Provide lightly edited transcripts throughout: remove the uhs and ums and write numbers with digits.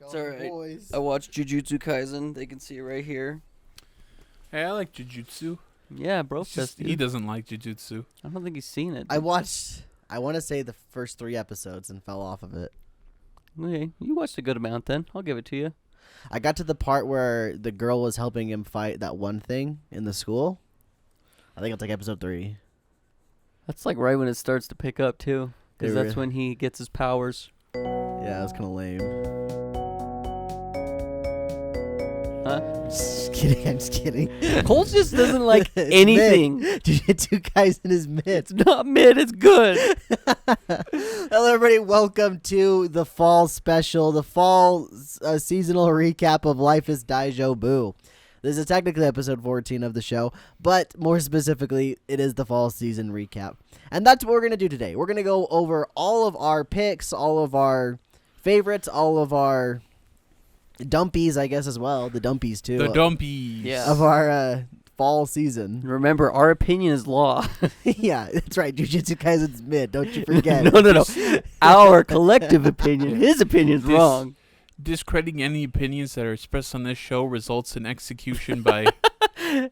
It's alright. Boys. I watched Jujutsu Kaisen. They can see it right here. Hey, I like Jujutsu. Yeah, bro. It's just, he doesn't like Jujutsu. I don't think he's seen it. I watched, I want to say the first 3 episodes and fell off of it. Okay, you watched a good amount then. I'll give it to you. I got to the part where the girl was helping him fight that one thing in the school. I think it's like episode 3. That's like right when it starts to pick up too, because Yeah, that's when he gets his powers. Yeah, it was kind of lame. Huh? I'm just kidding. Cole just doesn't like It's anything. mid. Jujutsu Kaisen is mid. It's not mid. It's good. Hello, everybody. Welcome to the fall special, the fall seasonal recap of Life is Daijoubu. This is technically episode 14 of the show, but more specifically, it is the fall season recap. And that's what we're going to do today. We're going to go over all of our picks, all of our favorites, all of our dumpies, I guess, as well. The dumpies, too. The dumpies. Yeah. Of our fall season. Remember, our opinion is law. Yeah, that's right. Jujutsu Kaisen's mid. Don't you forget. No. Our collective opinion. His opinion's wrong. Discrediting any opinions that are expressed on this show results in execution by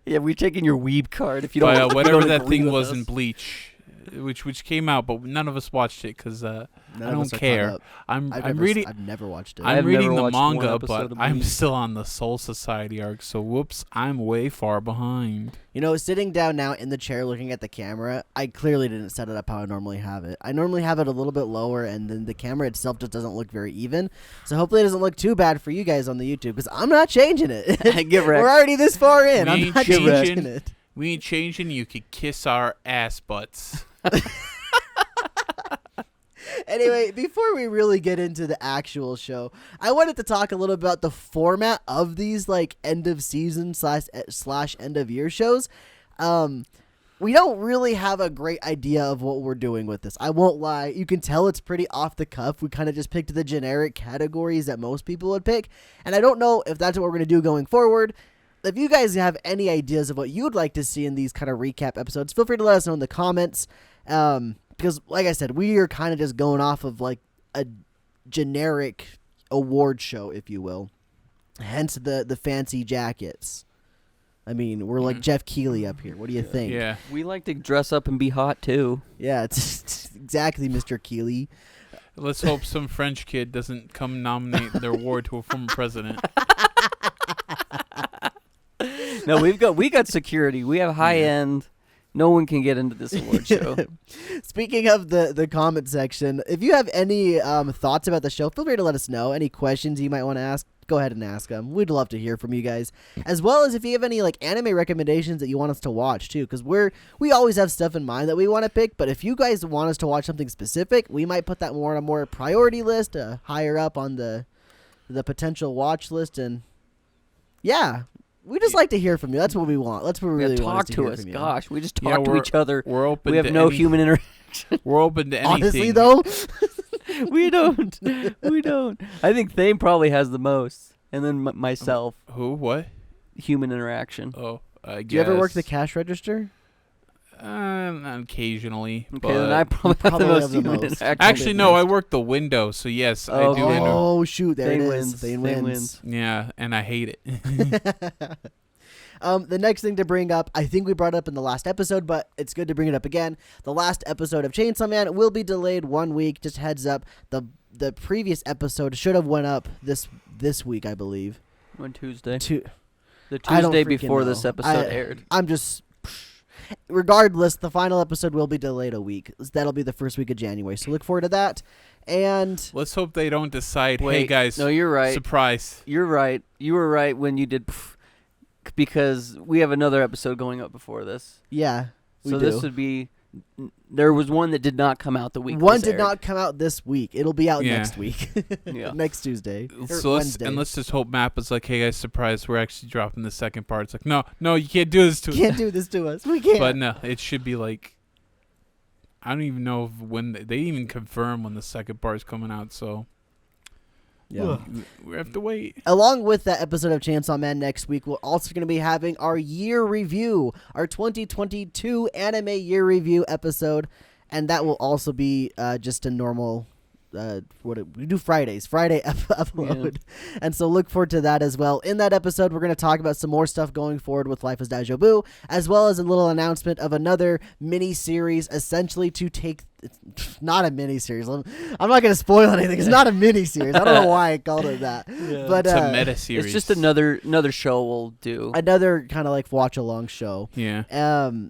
Yeah, we're taking your weeb card if you don't. by if you whatever don't that agree thing with was us. in Bleach, which came out, but none of us watched it because I None of don't us are caught care. up. I'm I've reading. never watched it. I've I'm reading never the watched one manga, episode but of I'm Bleach. still on the Soul Society arc. So whoops, I'm way far behind. You know, sitting down now in the chair looking at the camera, I clearly didn't set it up how I normally have it. I normally have it a little bit lower, and then the camera itself just doesn't look very even. So hopefully it doesn't look too bad for you guys on the YouTube, because I'm not changing it. Get wrecked. We're already this far in. We I'm ain't not changing. changing it. We ain't changing. You could kiss our ass butts. Anyway, before we really get into the actual show, I wanted to talk a little about the format of these like end of season slash end of year shows. We don't really have a great idea of what we're doing with this. I won't lie. You can tell it's pretty off the cuff. We kind of just picked the generic categories that most people would pick. And I don't know if that's what we're going to do going forward. If you guys have any ideas of what you'd like to see in these kind of recap episodes, feel free to let us know in the comments. Because, like I said, we are kind of just going off of like a generic award show, if you will. Hence the fancy jackets. I mean, we're like Jeff Keighley up here. What do you think? Yeah. We like to dress up and be hot too. Yeah, it's exactly Mr. Keighley. Let's hope some French kid doesn't come nominate their award to a former president. No, we got security. We have high end. No one can get into this award show. Speaking of the comment section, if you have any thoughts about the show, feel free to let us know. Any questions you might want to ask, go ahead and ask them. We'd love to hear from you guys. As well as if you have any like anime recommendations that you want us to watch too, because we always have stuff in mind that we want to pick. But if you guys want us to watch something specific, we might put that more on a more priority list, higher up on the potential watch list. And yeah. We just like to hear from you. That's what we want. That's what we really want talk to to hear us. from you. Gosh, we just Yeah, talk to each other. We're open. We have to no any- human interaction. We're open to anything. Honestly, though, We don't. We don't. I think Thane probably has the most, and then myself, Who? What? human interaction. Oh, I guess. do you ever work the cash register? Occasionally. Okay, but then I probably have probably the most have the human most. interaction. actually, no, I work the window, so yes, I do. Oh, shoot, there Thane it is. wins. Thane Thane wins. Yeah, and I hate it. The next thing to bring up, I think we brought it up in the last episode, but it's good to bring it up again. The last episode of Chainsaw Man will be delayed 1 week. Just heads up. The previous episode should have went up this week, I believe. On Tuesday. The I don't Tuesday freaking before this know. episode aired. I'm just. Regardless, the final episode will be delayed a week. That'll be the first week of January. So look forward to that. And Let's hope they don't decide, hey Wait, guys, no, you're right. surprise. You're right. You were right when you did, because we have another episode going up before this. yeah, we So do. this would be. There was one that did not come out the week. One this did aired. not come out this week. It'll be out Yeah. next week. Yeah. Next Tuesday. Or So Wednesday. let's just hope Mappa's like, hey guys, surprise, we're actually dropping the second part. It's like, no, you can't do this to us. Can't do this to us. We can't. But no, it should be like, I don't even know when they even confirm when the second part is coming out. So Yeah. we have to wait. Along with that episode of Chainsaw Man next week, we're also going to be having our year review, our 2022 anime year review episode, and that will also be just a normal we do Friday upload, and so look forward to that as well. In that episode, we're going to talk about some more stuff going forward with Life as Daijoubu, as well as a little announcement of another mini series, essentially to take. It's not a mini series. I'm not going to spoil anything. It's not a mini series. I don't know why I called it that, but it's a meta series. It's just another show we'll do. Another kind of like watch along show. Yeah.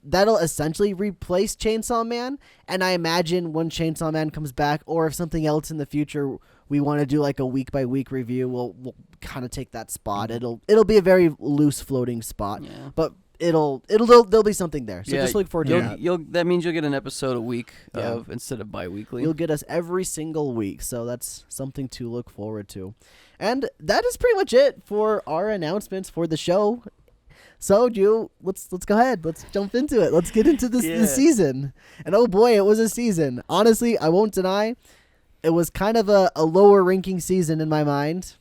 That'll essentially replace Chainsaw Man, and I imagine when Chainsaw Man comes back, or if something else in the future we want to do like a week by week review, we'll kind of take that spot. It'll be a very loose floating spot, but there'll be something there. So just look forward to that. That means you'll get an episode a week instead of bi-weekly. You'll get us every single week, so that's something to look forward to. And that is pretty much it for our announcements for the show. So, let's go ahead. Let's jump into it. Let's get into this season. And oh boy, it was a season. Honestly, I won't deny, it was kind of a lower ranking season in my mind.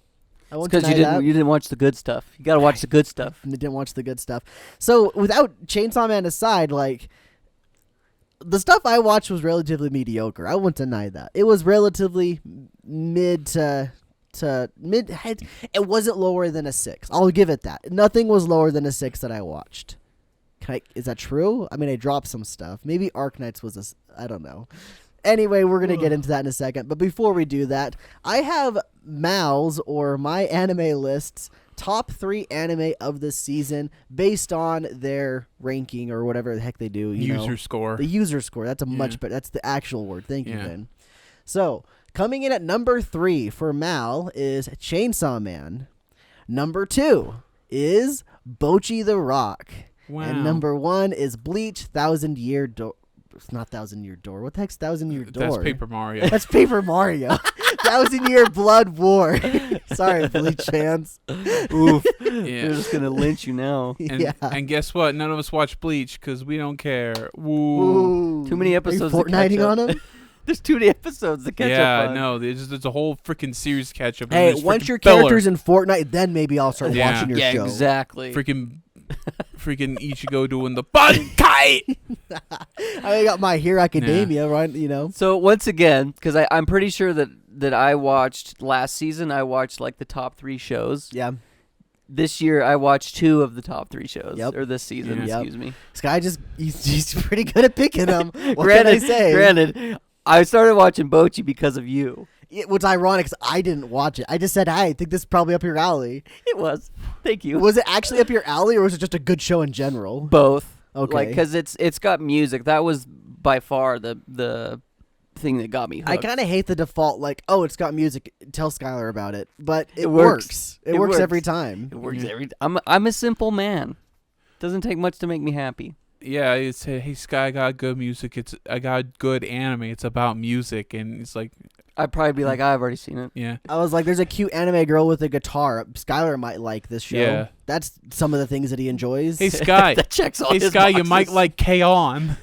I won't because deny you didn't watch the good stuff. You got to watch the good stuff. I didn't watch the good stuff. So, without Chainsaw Man aside, like, the stuff I watched was relatively mediocre. I won't deny that. It was relatively mid to mid. It wasn't lower than a 6. I'll give it that. Nothing was lower than a 6 that I watched. Is that true? I mean, I dropped some stuff. Maybe Arknights was I don't know. Anyway, we're going to get into that in a second. But before we do that, I have Mal's or my anime lists top 3 anime of the season based on their ranking or whatever the heck they do. User score. The user score. That's a much better. That's the actual word. Thank you, Ben. So, coming in at number 3 for Mal is Chainsaw Man. Number 2 is Bocchi the Rock. Wow. And number 1 is Bleach 1,000 Year Door. It's not 1,000 Year Door. What the heck's 1,000 Year Door? That's Paper Mario. That's Paper Mario. 1,000 Year Blood War. Sorry, Bleach fans. Oof. They're just going to lynch you now. And guess what? None of us watch Bleach because we don't care. Woo. Too many episodes Are you Fortniting to catch up. on them? There's too many episodes to catch up on. Yeah, no. There's a whole freaking series to catch up. Hey, once your character's in Fortnite, then maybe I'll start watching your show. Yeah, exactly. Freaking Ichigo doing the Bankai! I got My Hero Academia, right? So once again, because I'm pretty sure that I watched last season, I watched like the top 3 shows. Yeah. This year, I watched 2 of the top 3 shows. Yep. Or this season, excuse me. This guy he's pretty good at picking them. What can I say? Granted, I started watching Bocchi because of you. What's ironic is I didn't watch it. I just said, hey, I think this is probably up your alley. It was. Thank you. Was it actually up your alley, or was it just a good show in general? Both. Okay. Like, because it's got music. That was by far the thing that got me hooked. I kind of hate the default, like, oh, it's got music. Tell Skylar about it. But it works. It works every time. It works every time. I'm a simple man. Doesn't take much to make me happy. Yeah, it's hey Sky, I got good music. I got good anime. It's about music, and it's like I'd probably be like, I've already seen it. Yeah. I was like, there's a cute anime girl with a guitar. Skylar might like this show. Yeah. That's some of the things that he enjoys. Hey Sky. That checks all hey his Sky, boxes. you might like K-On!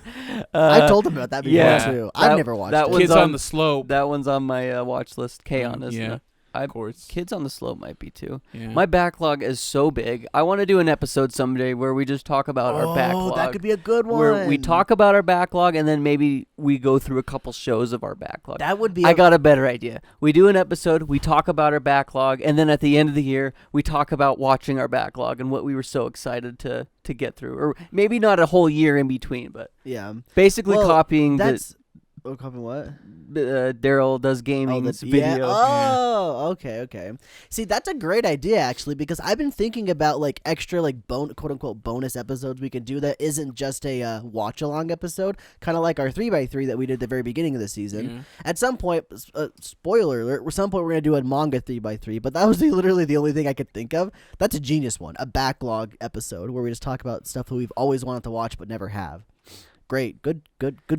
I told him about that before too. I've never watched it. Kids on the Slope. That one's on my watch list. K-On! Isn't it? Of course. Kids on the Slope might be too. Yeah. My backlog is so big. I want to do an episode someday where we just talk about our backlog. Oh, that could be a good one. Where we talk about our backlog and then maybe we go through a couple shows of our backlog. That would be. I got a better idea. We do an episode, we talk about our backlog, and then at the end of the year, we talk about watching our backlog and what we were so excited to get through. Or maybe not a whole year in between, but basically copying that's copying what? Daryl does gaming's video. Oh, okay. See, that's a great idea actually, because I've been thinking about like extra like quote unquote bonus episodes we could do that isn't just a watch along episode, kind of like our 3x3 that we did at the very beginning of the season. At some point, spoiler alert, at some point we're gonna do a manga 3x3, but that was literally the only thing I could think of. That's a genius one, a backlog episode where we just talk about stuff that we've always wanted to watch but never have. Great, good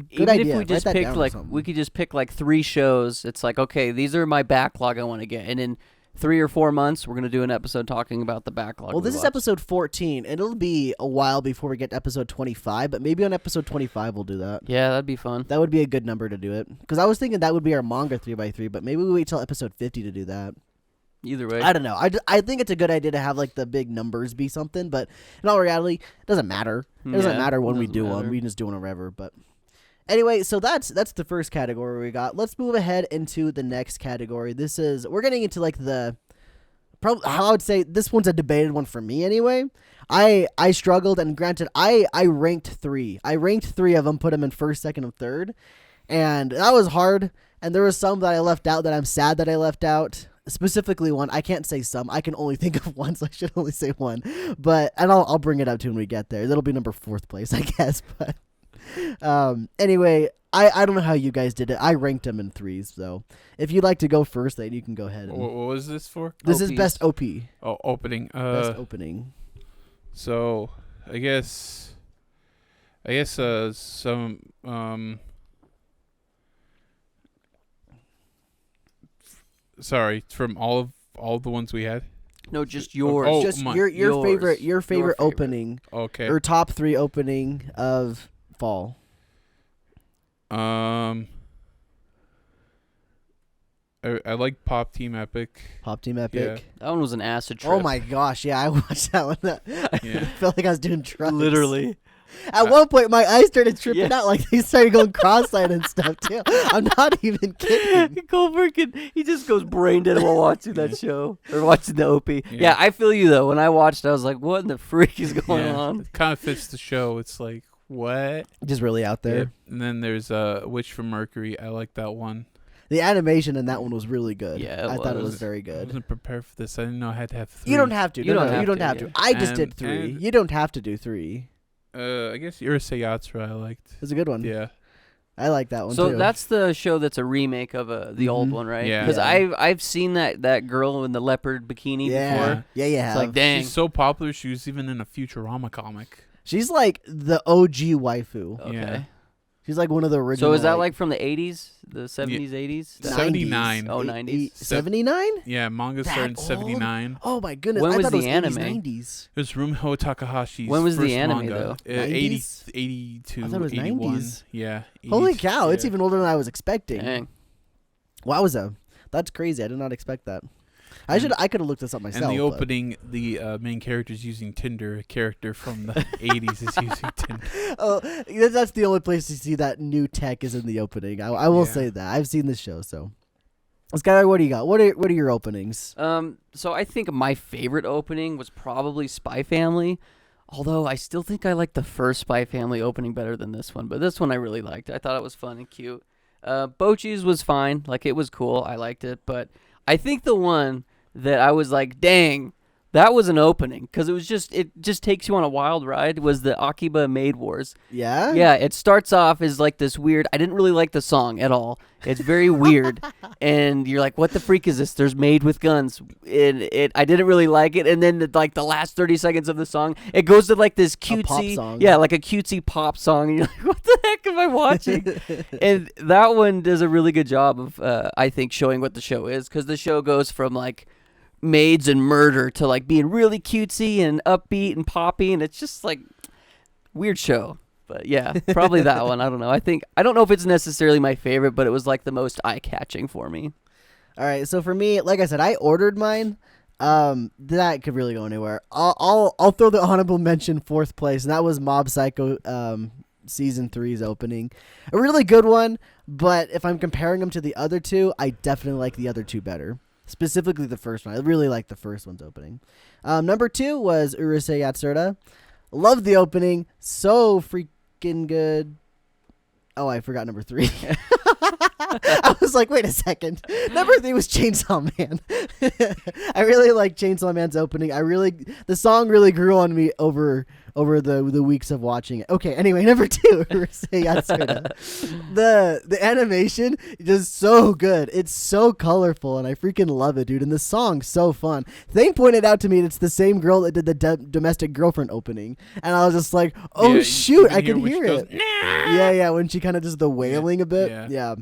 Even idea. if we just picked we could just pick like 3 shows. It's like, okay, these are my backlog I want to get, and in 3 or 4 months we're gonna do an episode talking about the backlog. Well, this is episode 14, and it'll be a while before we get to episode 25. But maybe on episode 25 we'll do that. Yeah, that'd be fun. That would be a good number to do it, because I was thinking that would be our manga 3x3. But maybe we wait till episode 50 to do that. Either way, I don't know. I think it's a good idea to have like the big numbers be something, but in all reality, it doesn't matter. It doesn't matter when we do one. We can just do one wherever. But Anyway, so that's the first category we got. Let's move ahead into the next category. We're getting into like probably how I would say this one's a debated one for me anyway. I struggled, and granted, I ranked 3. I ranked 3 of them, put them in first, second, and third, and that was hard. And there was some that I left out that I'm sad that I left out. Specifically one, I can't say some. I can only think of one, so I should only say one. And I'll bring it up to when we get there. That'll be number 4th place, I guess. But anyway, I don't know how you guys did it. I ranked them in 3s, so if you'd like to go first, then you can go ahead. What was this for? This is best OP. Oh, opening. Best opening. So I guess some sorry, from all the ones we had. No, just yours. Just your favorite opening. Okay. Or top 3 opening of fall. I like Pop Team Epic. Pop Team Epic. Yeah. That one was an acid trip. Oh my gosh, yeah, I watched that one. I felt like I was doing drugs. Literally. At one point, my eyes started tripping out. Like, they started going cross-eyed and stuff, too. I'm not even kidding. Goldberg, he just goes brain dead while watching that show. Or watching the OP. Yeah, I feel you, though. When I watched, I was like, what in the freak is going on? It kind of fits the show. It's like, what? Just really out there. Yeah. And then there's Witch from Mercury. I like that one. The animation in that one was really good. Yeah, I thought it was very I good. wasn't preprepared for this. I didn't know I had to have 3. You don't have to. You don't have to. to. I just did 3. You don't have to do 3. I guess Urusei Yatsura I liked. It's a good one. Yeah. I like that one, too. too. So that's the show that's a remake of the old one, right? Yeah. Because I've seen that girl in the leopard bikini before. Yeah, you have. It's like, dang. She's so popular, she was even in a Futurama comic. She's like the OG waifu. Okay. Yeah. She's like one of the original. So is that like from the 80s? The 70s, 80s? 79. Oh, 90s. 79? Yeah, manga started in 79. Oh my goodness. When I was thought it the anime? 80s, 90s. It was Rumho Takahashi's When was the first anime, manga. though? 82, I thought it was 81. 90s. Yeah. Holy 80s, cow, yeah. it's even older than I was expecting. Dang. Wowza. That's crazy. I did not expect that. I could have looked this up myself. And the but- opening, the main character is using Tinder. A character from the 80s is using Tinder. Oh, that's the only place you see that new tech is in the opening. I will say that. I've seen this show, so. Skylar, what do you got? What are your openings? So I think my favorite opening was probably Spy Family. Although I still think I like the first Spy Family opening better than this one. But this one I really liked. I thought it was fun and cute. Bocchi's was fine. Like, it was cool. I liked it. But I think the one that I was like, dang, that was an opening. Because it just takes you on a wild ride, was the Akiba Maid Wars. Yeah? Yeah, it starts off as like this weird, I didn't really like the song at all. It's very weird. And you're like, what the freak is this? There's maid with guns. I didn't really like it. And then the last 30 seconds of the song, it goes to like this cutesy, pop song. yeah, like a cutesy pop song. And you're like, what the heck am I watching? And that one does a really good job of, I think, showing what the show is. Because the show goes from like maids and murder to like being really cutesy and upbeat and poppy. And it's just like weird show. But yeah, probably that one. I don't know. I don't know if it's necessarily my favorite, but it was like the most eye-catching for me. All right, so for me, like I said, I ordered mine. That could really go anywhere. I'll throw the honorable mention 4th place, and that was Mob Psycho season 3's opening. A really good one, but if I'm comparing them to the other two, I definitely like the other two better. Specifically the first one. I really like the first one's opening. Number 2 was Urusei Yatsura. Loved the opening. So freaking good. Oh, I forgot number 3. I was like, wait a second. Number 3 was Chainsaw Man. I really like Chainsaw Man's opening. The song really grew on me over the weeks of watching it. Okay, anyway, number 2, Urusei Yatsura. The animation is just so good. It's so colorful, and I freaking love it, dude. And the song's so fun. Thane pointed out to me it's the same girl that did the Domestic Girlfriend opening, and I was just like, oh Yeah, shoot, I can hear goes, it. Yeah, when she kind of does the wailing a bit. Yeah. Yeah.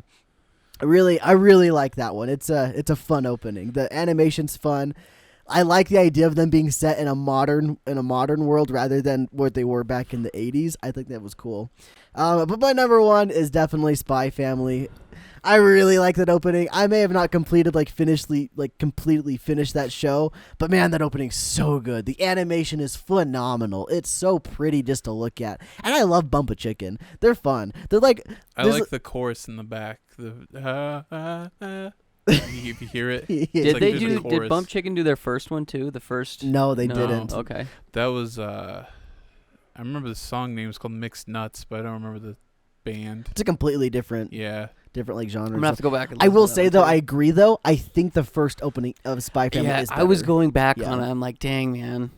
I really like that one. It's a fun opening. The animation's fun. I like the idea of them being set in a modern world rather than what they were back in the 80s. I think that was cool. But my number one is definitely Spy Family. I really like that opening. I may have not completely finished that show, but man, that opening's so good. The animation is phenomenal. It's so pretty just to look at, and I love Bumpa Chicken. They're fun. They're like I like the chorus in the back. You hear it. Did Bump Chicken do their first one too? The first? No, they didn't. Okay. That was I remember the song name was called Mixed Nuts, but I don't remember the band. It's a completely different. Yeah. Different like genres. I'm gonna have to go back. And I will say though, I agree though. I think the first opening of Spy Family is better. I was going back on it. I'm like, dang man.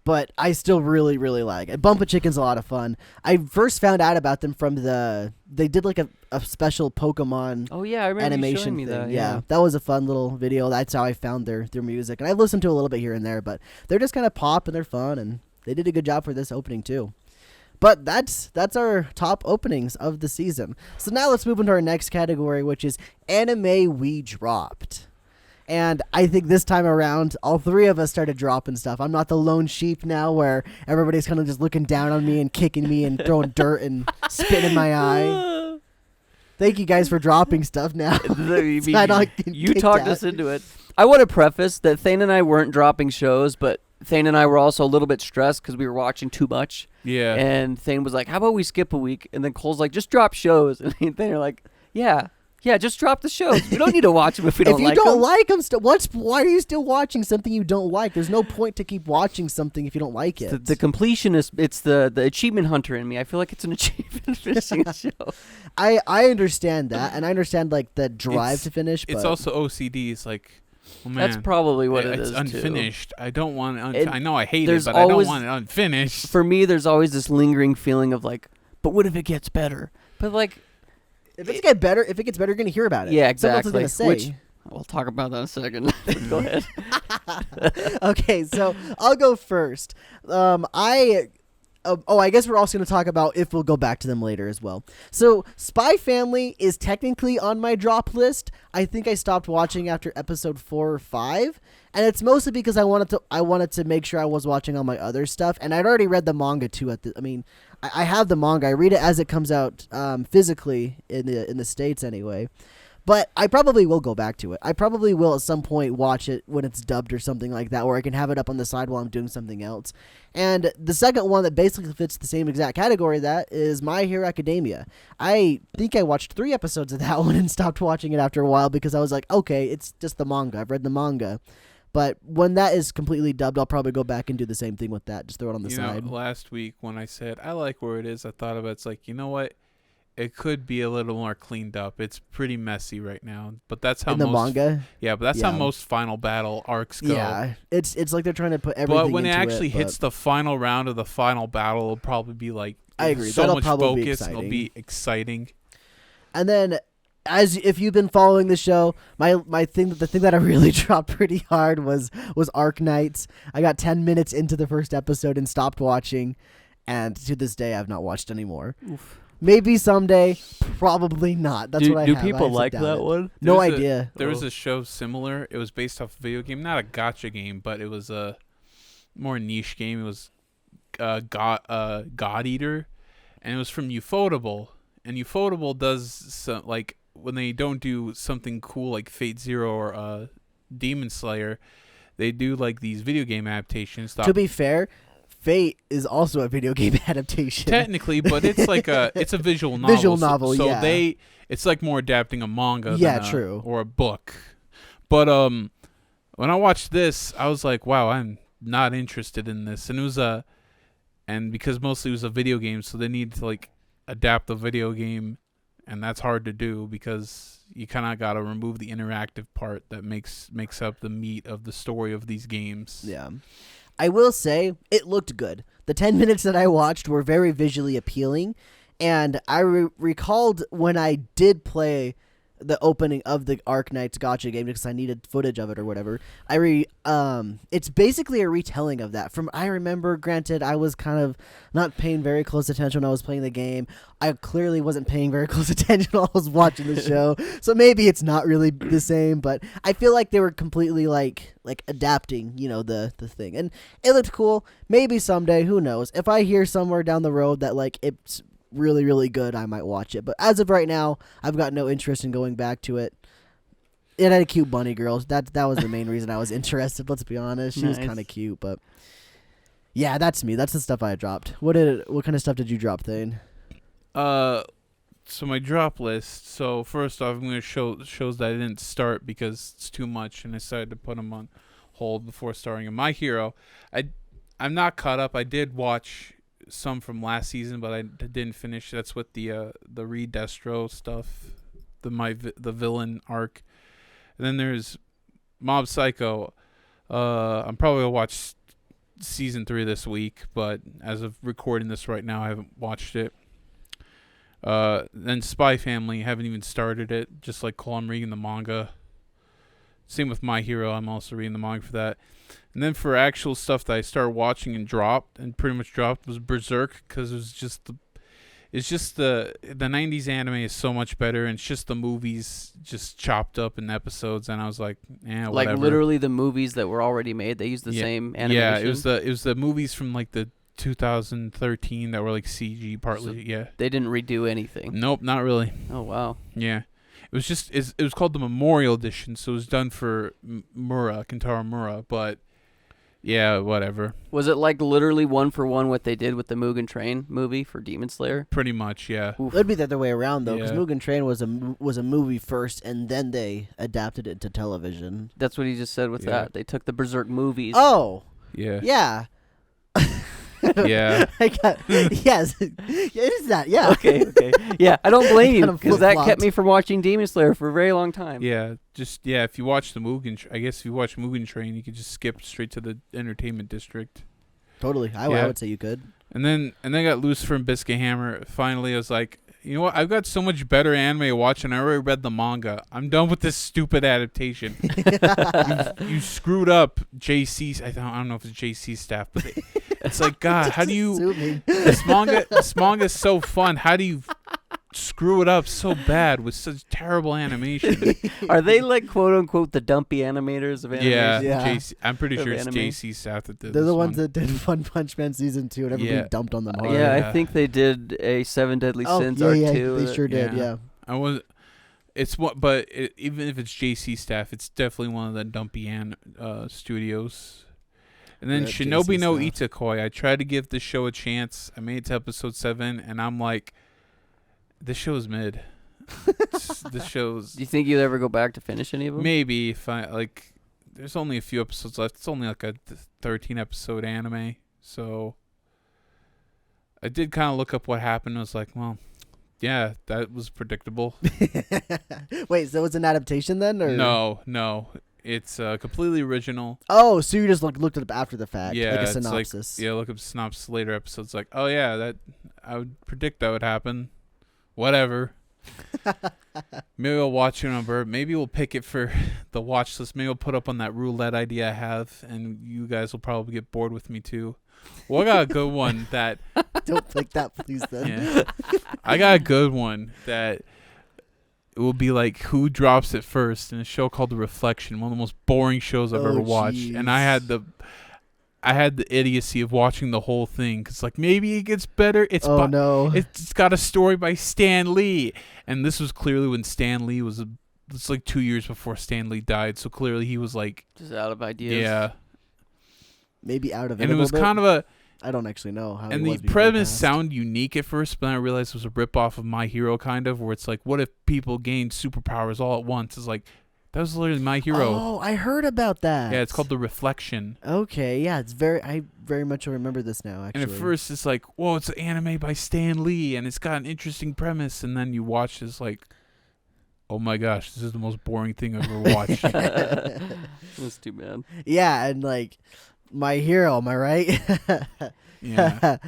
But I still really, really like it. Bumpa Chicken's a lot of fun. I first found out about them from they did like a special Pokemon I remember animation you showing me thing. that. Yeah, that was a fun little video. That's how I found their music. And I've listened to a little bit here and there, but they're just kind of pop and they're fun, and they did a good job for this opening too. But that's our top openings of the season. So now let's move into our next category, which is anime we dropped. And I think this time around, all three of us started dropping stuff. I'm not the lone sheep now where everybody's kind of just looking down on me and kicking me and throwing dirt and spitting in my eye. Thank you guys for dropping stuff now. You talked us into it. I want to preface that Thane and I weren't dropping shows, but Thane and I were also a little bit stressed because we were watching too much. Yeah. And Thane was like, how about we skip a week? And then Cole's like, just drop shows. And Thane are like, yeah, just drop the shows. We don't need to watch them if we don't like them. If you don't like them, why are you still watching something you don't like? There's no point to keep watching something if you don't like it. The completionist, it's the achievement hunter in me. I feel like it's an achievement finishing a show. I understand that, and I understand like the drive to finish. But it's also OCD. It's like, oh, man, that's probably what it is. It's unfinished. Too. I don't want it. I know I hate it, but always, I don't want it unfinished. For me, there's always this lingering feeling of like, but what if it gets better? But like, if it gets better, you're gonna hear about it. Yeah, exactly. Someone else is gonna say. Which we'll talk about that in a second. Go ahead. Okay, so I'll go first. I guess we're also going to talk about if we'll go back to them later as well. So Spy Family is technically on my drop list. I think I stopped watching after episode 4 or 5, and it's mostly because I wanted to make sure I was watching all my other stuff, and I'd already read the manga too. I have the manga. I read it as it comes out physically in the States anyway. But I probably will go back to it. I probably will at some point watch it when it's dubbed or something like that, where I can have it up on the side while I'm doing something else. And the second one that basically fits the same exact category of that is My Hero Academia. I think I watched 3 episodes of that one and stopped watching it after a while because I was like, okay, it's just the manga. I've read the manga. But when that is completely dubbed, I'll probably go back and do the same thing with that. Just throw it on the side. Last week when I said I like where it is, I thought about it's like, you know what? It could be a little more cleaned up. It's pretty messy right now, but that's how in the manga. Yeah, but that's how most final battle arcs go. Yeah, it's like they're trying to put everything. But when into it actually it, hits the final round of the final battle, it'll probably be like I agree. So That'll much probably focus. be It'll be exciting. And then, if you've been following the show, the thing that I really dropped pretty hard was Arc Knights. I got 10 minutes into the first episode and stopped watching, and to this day I've not watched anymore. Oof. Maybe someday, probably not. That's what I have. Do people like that one? No idea. There was a show similar. It was based off a video game, not a gacha game, but it was a more niche game. It was God Eater, and it was from Ufotable. And Ufotable does some, like when they don't do something cool like Fate Zero or Demon Slayer, they do like these video game adaptations. To be fair, Fate is also a video game adaptation. Technically, but it's like it's a visual novel. Visual novel, so yeah. It's like more adapting a manga true. Or a book. But when I watched this, I was like, wow, I'm not interested in this. And it was and because mostly it was a video game, so they need to like adapt the video game, and that's hard to do because you kind of got to remove the interactive part that makes up the meat of the story of these games. Yeah. I will say it looked good. The 10 minutes that I watched were very visually appealing, and I recalled when I did play the opening of the Arknights Gotcha game because I needed footage of it or whatever. It's basically a retelling of that. From I remember, granted, I was kind of not paying very close attention when I was playing the game. I clearly wasn't paying very close attention while I was watching the show. So maybe it's not really the same, but I feel like they were completely like adapting, the thing. And it looked cool. Maybe someday, who knows? If I hear somewhere down the road that like it's really, really good, I might watch it. But as of right now, I've got no interest in going back to it. It had a cute bunny girl. That was the main reason I was interested. Let's be honest, she was kind of cute. But yeah, that's me. That's the stuff I dropped. What kind of stuff did you drop, Thane? So my drop list. So first off, I'm going to show shows that I didn't start because it's too much, and I decided to put them on hold before starting. And My Hero, I'm not caught up. I did watch some from last season, but I didn't finish. That's with the Reed Destro stuff, the villain arc. And then there's Mob Psycho. I'm probably gonna watch season 3 this week, but as of recording this right now, I haven't watched it. Then Spy Family, haven't even started it. Just like Cole, I'm reading the manga. Same with My Hero, I'm also reading the manga for that. And then for actual stuff that I started watching and pretty much dropped, was Berserk, because it was just the 90s anime is so much better, and it's just the movies just chopped up in episodes, and I was like, whatever. Like literally the movies that were already made, they used the same animation. Yeah, it was the movies from like the 2013 that were like CG partly. So they didn't redo anything. Nope, not really. Oh wow. Yeah. It was called the Memorial Edition, so it was done for Kentaro Mura, but yeah, whatever. Was it like literally one for one what they did with the Mugen Train movie for Demon Slayer? Pretty much, yeah. It'd be the other way around though, because Yeah. Mugen Train was a movie first, and then they adapted it to television. That's what he just said with that. They took the Berserk movies. Oh, Yeah. yeah. Yeah. Yes, it is that. Yeah. Okay. Yeah, I don't blame you, Kind of because that flip-flopped. kept me from watching Demon Slayer for a very long time. Yeah. If you watch the I guess if you watch Mugen Train, you could just skip straight to the entertainment district. Totally. I would say you could. And then I got Lucifer and Biscuit Hammer. Finally, I was like, you know what? I've got so much better anime to watch, and I already read the manga. I'm done with this stupid adaptation. you screwed up JC. I don't know if it's JC staff, but it's like, God, how do you? This manga is so fun. How do you screw it up so bad with such terrible animation? Are they like quote unquote the dumpy animators of animation? Yeah. JC, I'm pretty sure it's anime. JC staff that did. They're the this ones one. that did One Punch Man season 2, and everybody dumped on them hard. Yeah, Yeah. I think they did a Seven Deadly Sins yeah, arc yeah, too. they sure did. Yeah. I was. It's what, but even if it's JC staff, it's definitely one of the dumpy studios. And then Yeah, Shinobi JC no stuff. Itakoi. I tried to give the show a chance. I made it to episode 7, and I'm like, this show's mid. This show's Do you think you'll ever go back to finish any of them? maybe if I like. There's only a few episodes left. It's only like a 13 episode anime, so I did kind of look up what happened. I was like, well, yeah, that was predictable. Wait, so it's an adaptation then, or No, it's completely original. Oh, so you just looked it up after the fact, Yeah, like a it's synopsis. Yeah, look up synopsis later episodes. Like, oh yeah, that I would predict that would happen. Whatever. Maybe we'll watch it on Bird. Maybe we'll pick it for the watch list. Maybe we'll put up on that roulette idea I have, and you guys will probably get bored with me too. Well, I got a good one that. Don't pick that, please. Then. Yeah, I got a good one that. It will be like who drops it first in a show called The Reflection, one of the most boring shows I've ever watched. And I had the idiocy of watching the whole thing because like maybe it gets better. It's got a story by Stan Lee, and this was clearly when Stan Lee was it's like 2 years before Stan Lee died. So clearly he was like Just out of ideas. yeah, Maybe out of it. and it was kind of a. I don't actually know how. And it the was before he premise passed. sounded unique at first, but then I realized it was a ripoff of My Hero, kind of, where it's like, what if people gained superpowers all at once? It's like, that was literally My Hero. Oh, I heard about that. Yeah, it's called The Reflection. Okay, yeah, I very much remember this now, actually. And at first, it's like, whoa, it's an anime by Stan Lee, and it's got an interesting premise. And then you watch this, like, oh my gosh, this is the most boring thing I've ever watched. That's too bad. Yeah, and like My Hero, am I right? Yeah.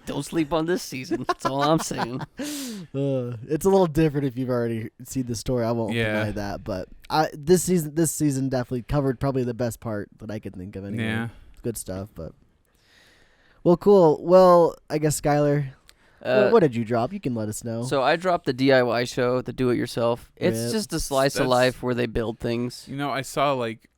Don't sleep on this season. That's all I'm saying. It's a little different if you've already seen the story. I won't deny that, but this season definitely covered probably the best part that I could think of. Anyway, Yeah. Good stuff. But well, cool. Well, I guess Skylar, what did you drop? You can let us know. So I dropped the DIY show, the do-it-yourself. It's just a slice of life where they build things. I saw like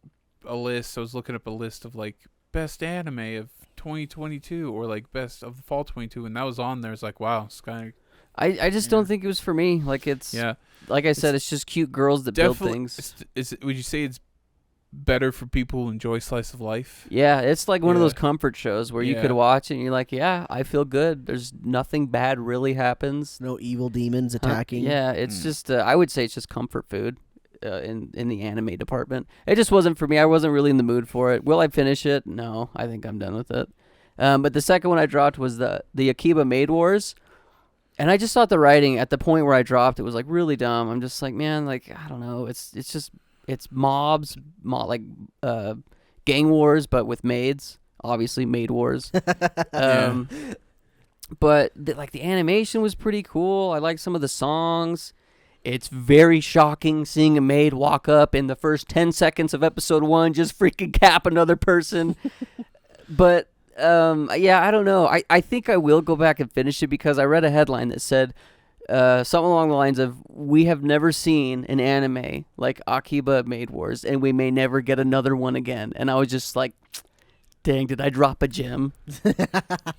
a list. I was looking up a list of like best anime of 2022 or like best of the fall 22, and that was on there. It's like, wow, Sky. I just don't think it was for me. Like like I said, it's just cute girls that build things. Would you say it's better for people who enjoy slice of life? Yeah, it's like one of those comfort shows where you could watch it and you're like, yeah, I feel good. There's nothing bad really happens. No evil demons attacking. Yeah, it's just I would say it's just comfort food in the anime department. It just wasn't for me. I wasn't really in the mood for it. Will I finish it? No, I think I'm done with it. But the second one I dropped was the Akiba Maid Wars. And I just thought the writing at the point where I dropped it was like really dumb. I'm just like, man, like I don't know. It's mobs, gang wars, but with maids. Obviously, maid wars. But the animation was pretty cool. I like some of the songs. It's very shocking seeing a maid walk up in the first 10 seconds of episode 1, just freaking cap another person. But I don't know. I think I will go back and finish it because I read a headline that said something along the lines of, we have never seen an anime like Akiba Maid Wars, and we may never get another one again. And I was just like, dang, did I drop a gem?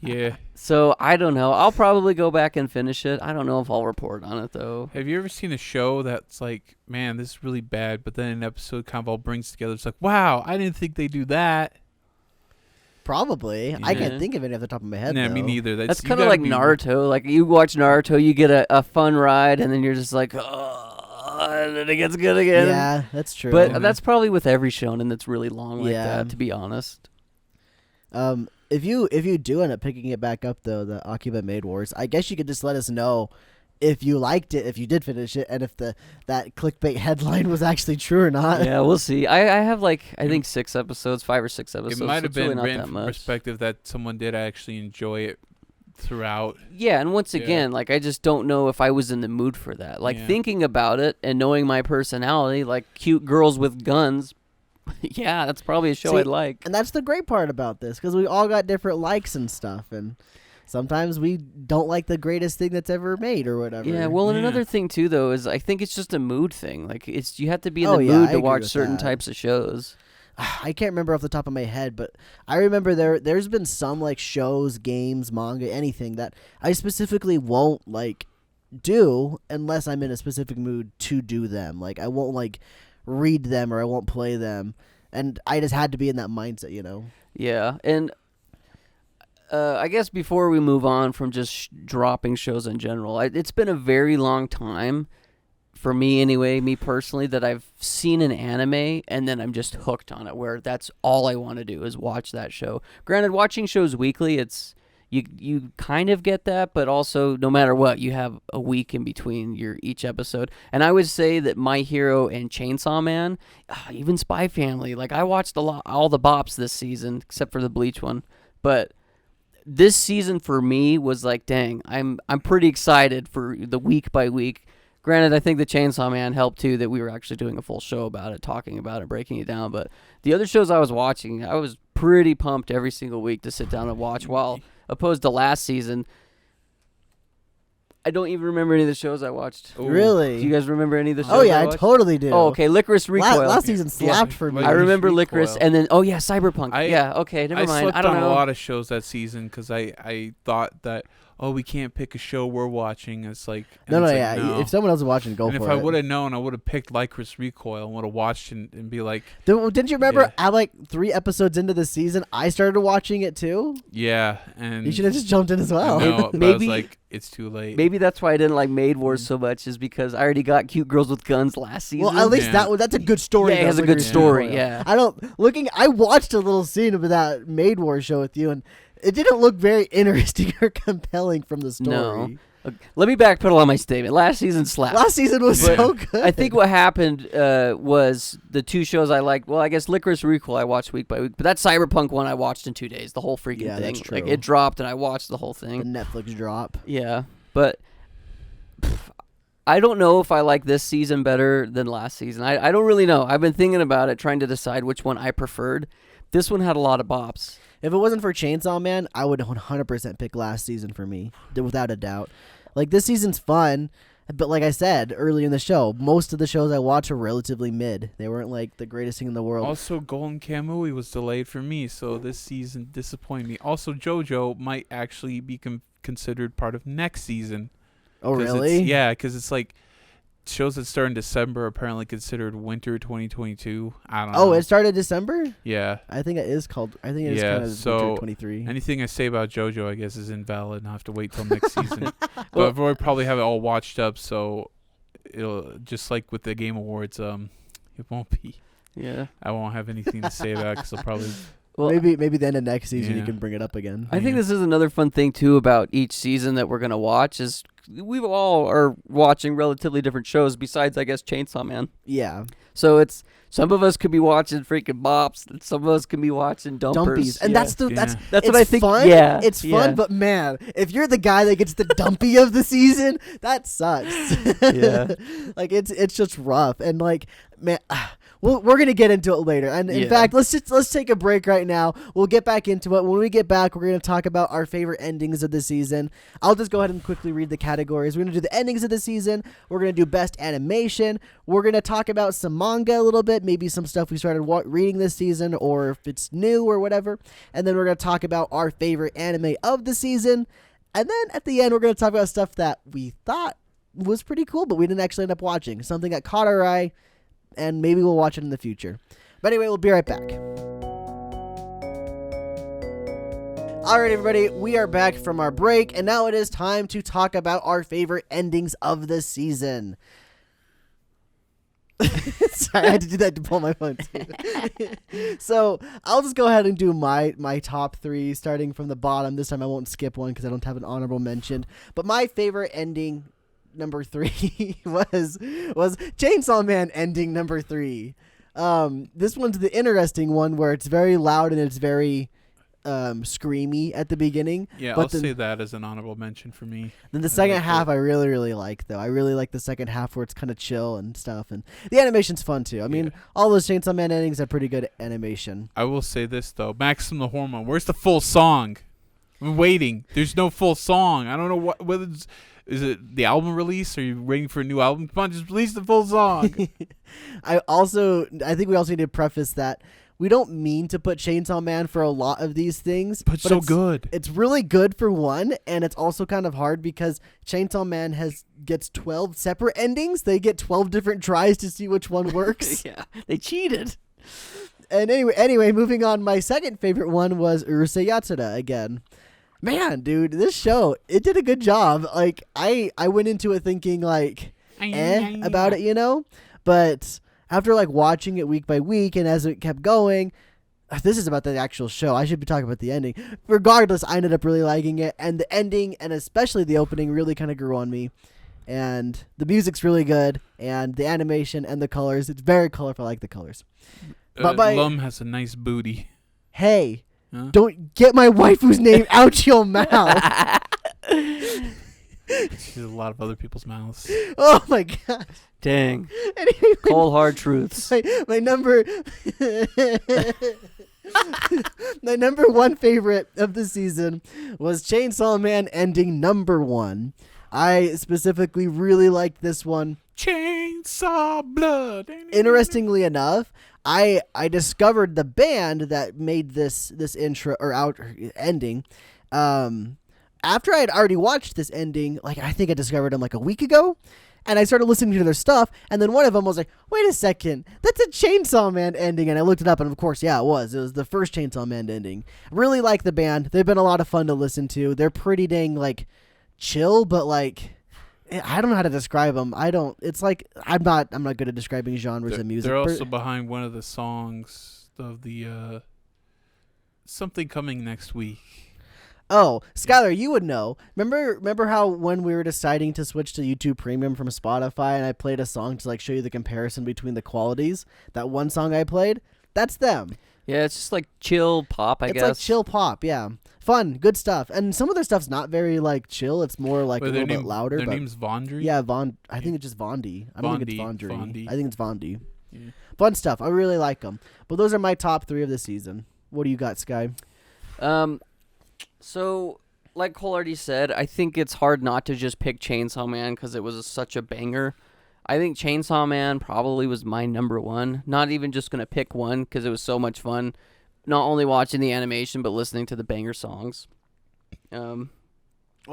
Yeah. So I don't know. I'll probably go back and finish it. I don't know if I'll report on it, though. Have you ever seen a show that's like, man, this is really bad, but then an episode kind of all brings together. It's like, wow, I didn't think they do that. Probably. Yeah. I can't think of any off the top of my head. Nah, though. me neither. That's kind of like Naruto. Like you watch Naruto, you get a fun ride, and then you're just like, oh, and then it gets good again. Yeah, that's true. But that's probably with every shonen that's really long like that, to be honest. If you do end up picking it back up though, the Akiba Maid Wars, I guess you could just let us know if you liked it, if you did finish it, and if that clickbait headline was actually true or not. Yeah, we'll see. I have I think 5 or 6 episodes. It might have been really written from perspective that someone did actually enjoy it throughout. Yeah, and once again, I just don't know if I was in the mood for that. Thinking about it and knowing my personality, cute girls with guns. Yeah, that's probably a show I'd like. And that's the great part about this, because we all got different likes and stuff, and sometimes we don't like the greatest thing that's ever made or whatever. Yeah, well, and another thing too, though, is I think it's just a mood thing. You have to be in the mood to watch certain types of shows. I can't remember off the top of my head, but I remember there's been some shows, games, manga, anything that I specifically won't do unless I'm in a specific mood to do them. I won't read them or I won't play them, and I just had to be in that mindset, Yeah, and I guess before we move on from just dropping shows in general, it's been a very long time, for me anyway, me personally, that I've seen an anime and then I'm just hooked on it, where that's all I want to do is watch that show. Granted, watching shows weekly, it's you kind of get that, but also no matter what, you have a week in between each episode. And I would say that My Hero and Chainsaw Man, even Spy Family, I watched all the bops this season except for the Bleach one, but this season for me was dang, I'm pretty excited for the week by week. Granted, I think the Chainsaw Man helped too, that we were actually doing a full show about it, talking about it, breaking it down. But the other shows I was watching, I was pretty pumped every single week to sit down and watch, while opposed to last season, I don't even remember any of the shows I watched. Ooh. Really? Do you guys remember any of the shows? Oh yeah, I totally do. Oh, okay. Licorice Recoil. Last season slapped for me. I remember Licorice, and then Cyberpunk. Okay, never mind. I slept I don't on know. a lot of shows that season because I thought that we can't pick a show we're watching. It's like no. No. If someone else is watching, go for it. And if I would have known, I would have picked Licorice Recoil and would have watched and be like. Didn't you remember? Yeah. 3 episodes into the season, I started watching it too. Yeah, and you should have just jumped in as well. No, but I was like, it's too late. Maybe that's why I didn't like Maid Wars so much, is because I already got cute girls with guns last season. Well, at least that's a good story. Yeah, it has a good story. Yeah. I watched a little scene of that Maid Wars show with you, and it didn't look very interesting or compelling from the story. Let me backpedal on my statement. Last season slapped. Last season was so good. I think what happened was the two shows I liked. Well, I guess Licorice Recoil I watched week by week, but that Cyberpunk one I watched in 2 days. The whole freaking thing. That's true. Like it dropped and I watched the whole thing. The Netflix drop. Yeah, but I don't know if I like this season better than last season. I don't really know. I've been thinking about it, trying to decide which one I preferred. This one had a lot of bops. If it wasn't for Chainsaw Man, I would 100% pick last season for me, without a doubt. Like, this season's fun, but like I said early in the show, most of the shows I watch are relatively mid. They weren't, like, the greatest thing in the world. Also, Golden Kamui was delayed for me, so this season disappointed me. Also, JoJo might actually be considered part of next season. Oh, really? Yeah, because it's like shows that start in December are apparently considered winter 2022. I don't know. Oh, it started December? Yeah. I think it is kind of winter 23. Anything I say about JoJo, I guess, is invalid, and I'll have to wait till next season. But I've already probably have it all watched up, so it'll just like with the Game Awards, it won't be. Yeah. I won't have anything to say about it because I'll probably. Well, maybe the end of next season you can bring it up again. I think this is another fun thing too about each season that we're gonna watch is we all are watching relatively different shows besides I guess Chainsaw Man. Yeah. So it's some of us could be watching freaking bops, and some of us can be watching dumpies. And that's what I think. Fun. Yeah, it's fun, but man, if you're the guy that gets the dumpy of the season, that sucks. Yeah, like it's just rough, and like man. We're gonna get into it later, and in fact, let's take a break right now. We'll get back into it. When we get back, we're gonna talk about our favorite endings of the season. I'll just go ahead and quickly read the categories. We're gonna do the endings of the season. We're gonna do best animation. We're gonna talk about some manga a little bit, maybe some stuff we started reading this season, or if it's new or whatever. And then we're gonna talk about our favorite anime of the season. And then at the end, we're gonna talk about stuff that we thought was pretty cool, but we didn't actually end up watching. Something that caught our eye. And maybe we'll watch it in the future. But anyway, we'll be right back. Alright, everybody, we are back from our break, and now it is time to talk about our favorite endings of the season. Sorry, I had to do that to pull my phone too. So I'll just go ahead and do my top 3, starting from the bottom. This time I won't skip one because I don't have an honorable mention. But my favorite ending number 3 was Chainsaw Man ending number 3. This one's the interesting one where it's very loud and it's very screamy at the beginning. Yeah, but I'll say that as an honorable mention for me. Then the second half I really, really like, though. I really like the second half where it's kind of chill and stuff. And the animation's fun, too. I mean, all those Chainsaw Man endings have pretty good animation. I will say this, though. Maxim the Hormone, where's the full song? I'm waiting. There's no full song. I don't know whether it's... Is it the album release? Are you waiting for a new album? Come on, just release the full song. I think we also need to preface that we don't mean to put Chainsaw Man for a lot of these things. But so good. It's really good for one, and it's also kind of hard because Chainsaw Man gets 12 separate endings. They get 12 different tries to see which one works. Yeah, they cheated. And anyway, moving on, my second favorite one was Urusei Yatsura again. Man, dude, this show, it did a good job. Like, I went into it thinking, like, about it, you know? But after, like, watching it week by week and as it kept going, this is about the actual show. I should be talking about the ending. Regardless, I ended up really liking it. And the ending, and especially the opening, really kind of grew on me. And the music's really good. And the animation and the colors, it's very colorful. I like the colors. But Lum has a nice booty. Hey. Huh? Don't get my waifu's name out your mouth. She's a lot of other people's mouths. Oh my god. Dang. Anyway, Cold hard truths. My number my number 1 favorite of the season was Chainsaw Man ending number 1. I specifically really liked this one. Chainsaw blood. Interestingly enough, I discovered the band that made this intro or ending after I had already watched this ending. Like, I think I discovered them like a week ago, and I started listening to their stuff, and then one of them was like, wait a second, that's a Chainsaw Man ending. And I looked it up, and of course, yeah, it was the first Chainsaw Man ending. Really like the band. They've been a lot of fun to listen to. They're pretty dang like chill, but like, I don't know how to describe them. It's like I'm not good at describing genres of music. They're also behind one of the songs of the something coming next week. Oh, Skylar, you would know. Remember how when we were deciding to switch to YouTube Premium from Spotify and I played a song to like show you the comparison between the qualities? That one song I played, that's them. Yeah, it's just like chill pop, I guess. It's like chill pop, yeah. Fun, good stuff. And some of their stuff's not very like chill. It's more like a little bit louder. Their name's Vondry? Yeah, I think it's just Vondi. I don't think it's Vondry. Vondi. I think it's Vondi. Yeah. Fun stuff. I really like them. But those are my top 3 of the season. What do you got, Sky? So, like Cole already said, I think it's hard not to just pick Chainsaw Man because it was such a banger. I think Chainsaw Man probably was my number 1. Not even just going to pick one because it was so much fun. Not only watching the animation, but listening to the banger songs. Oh,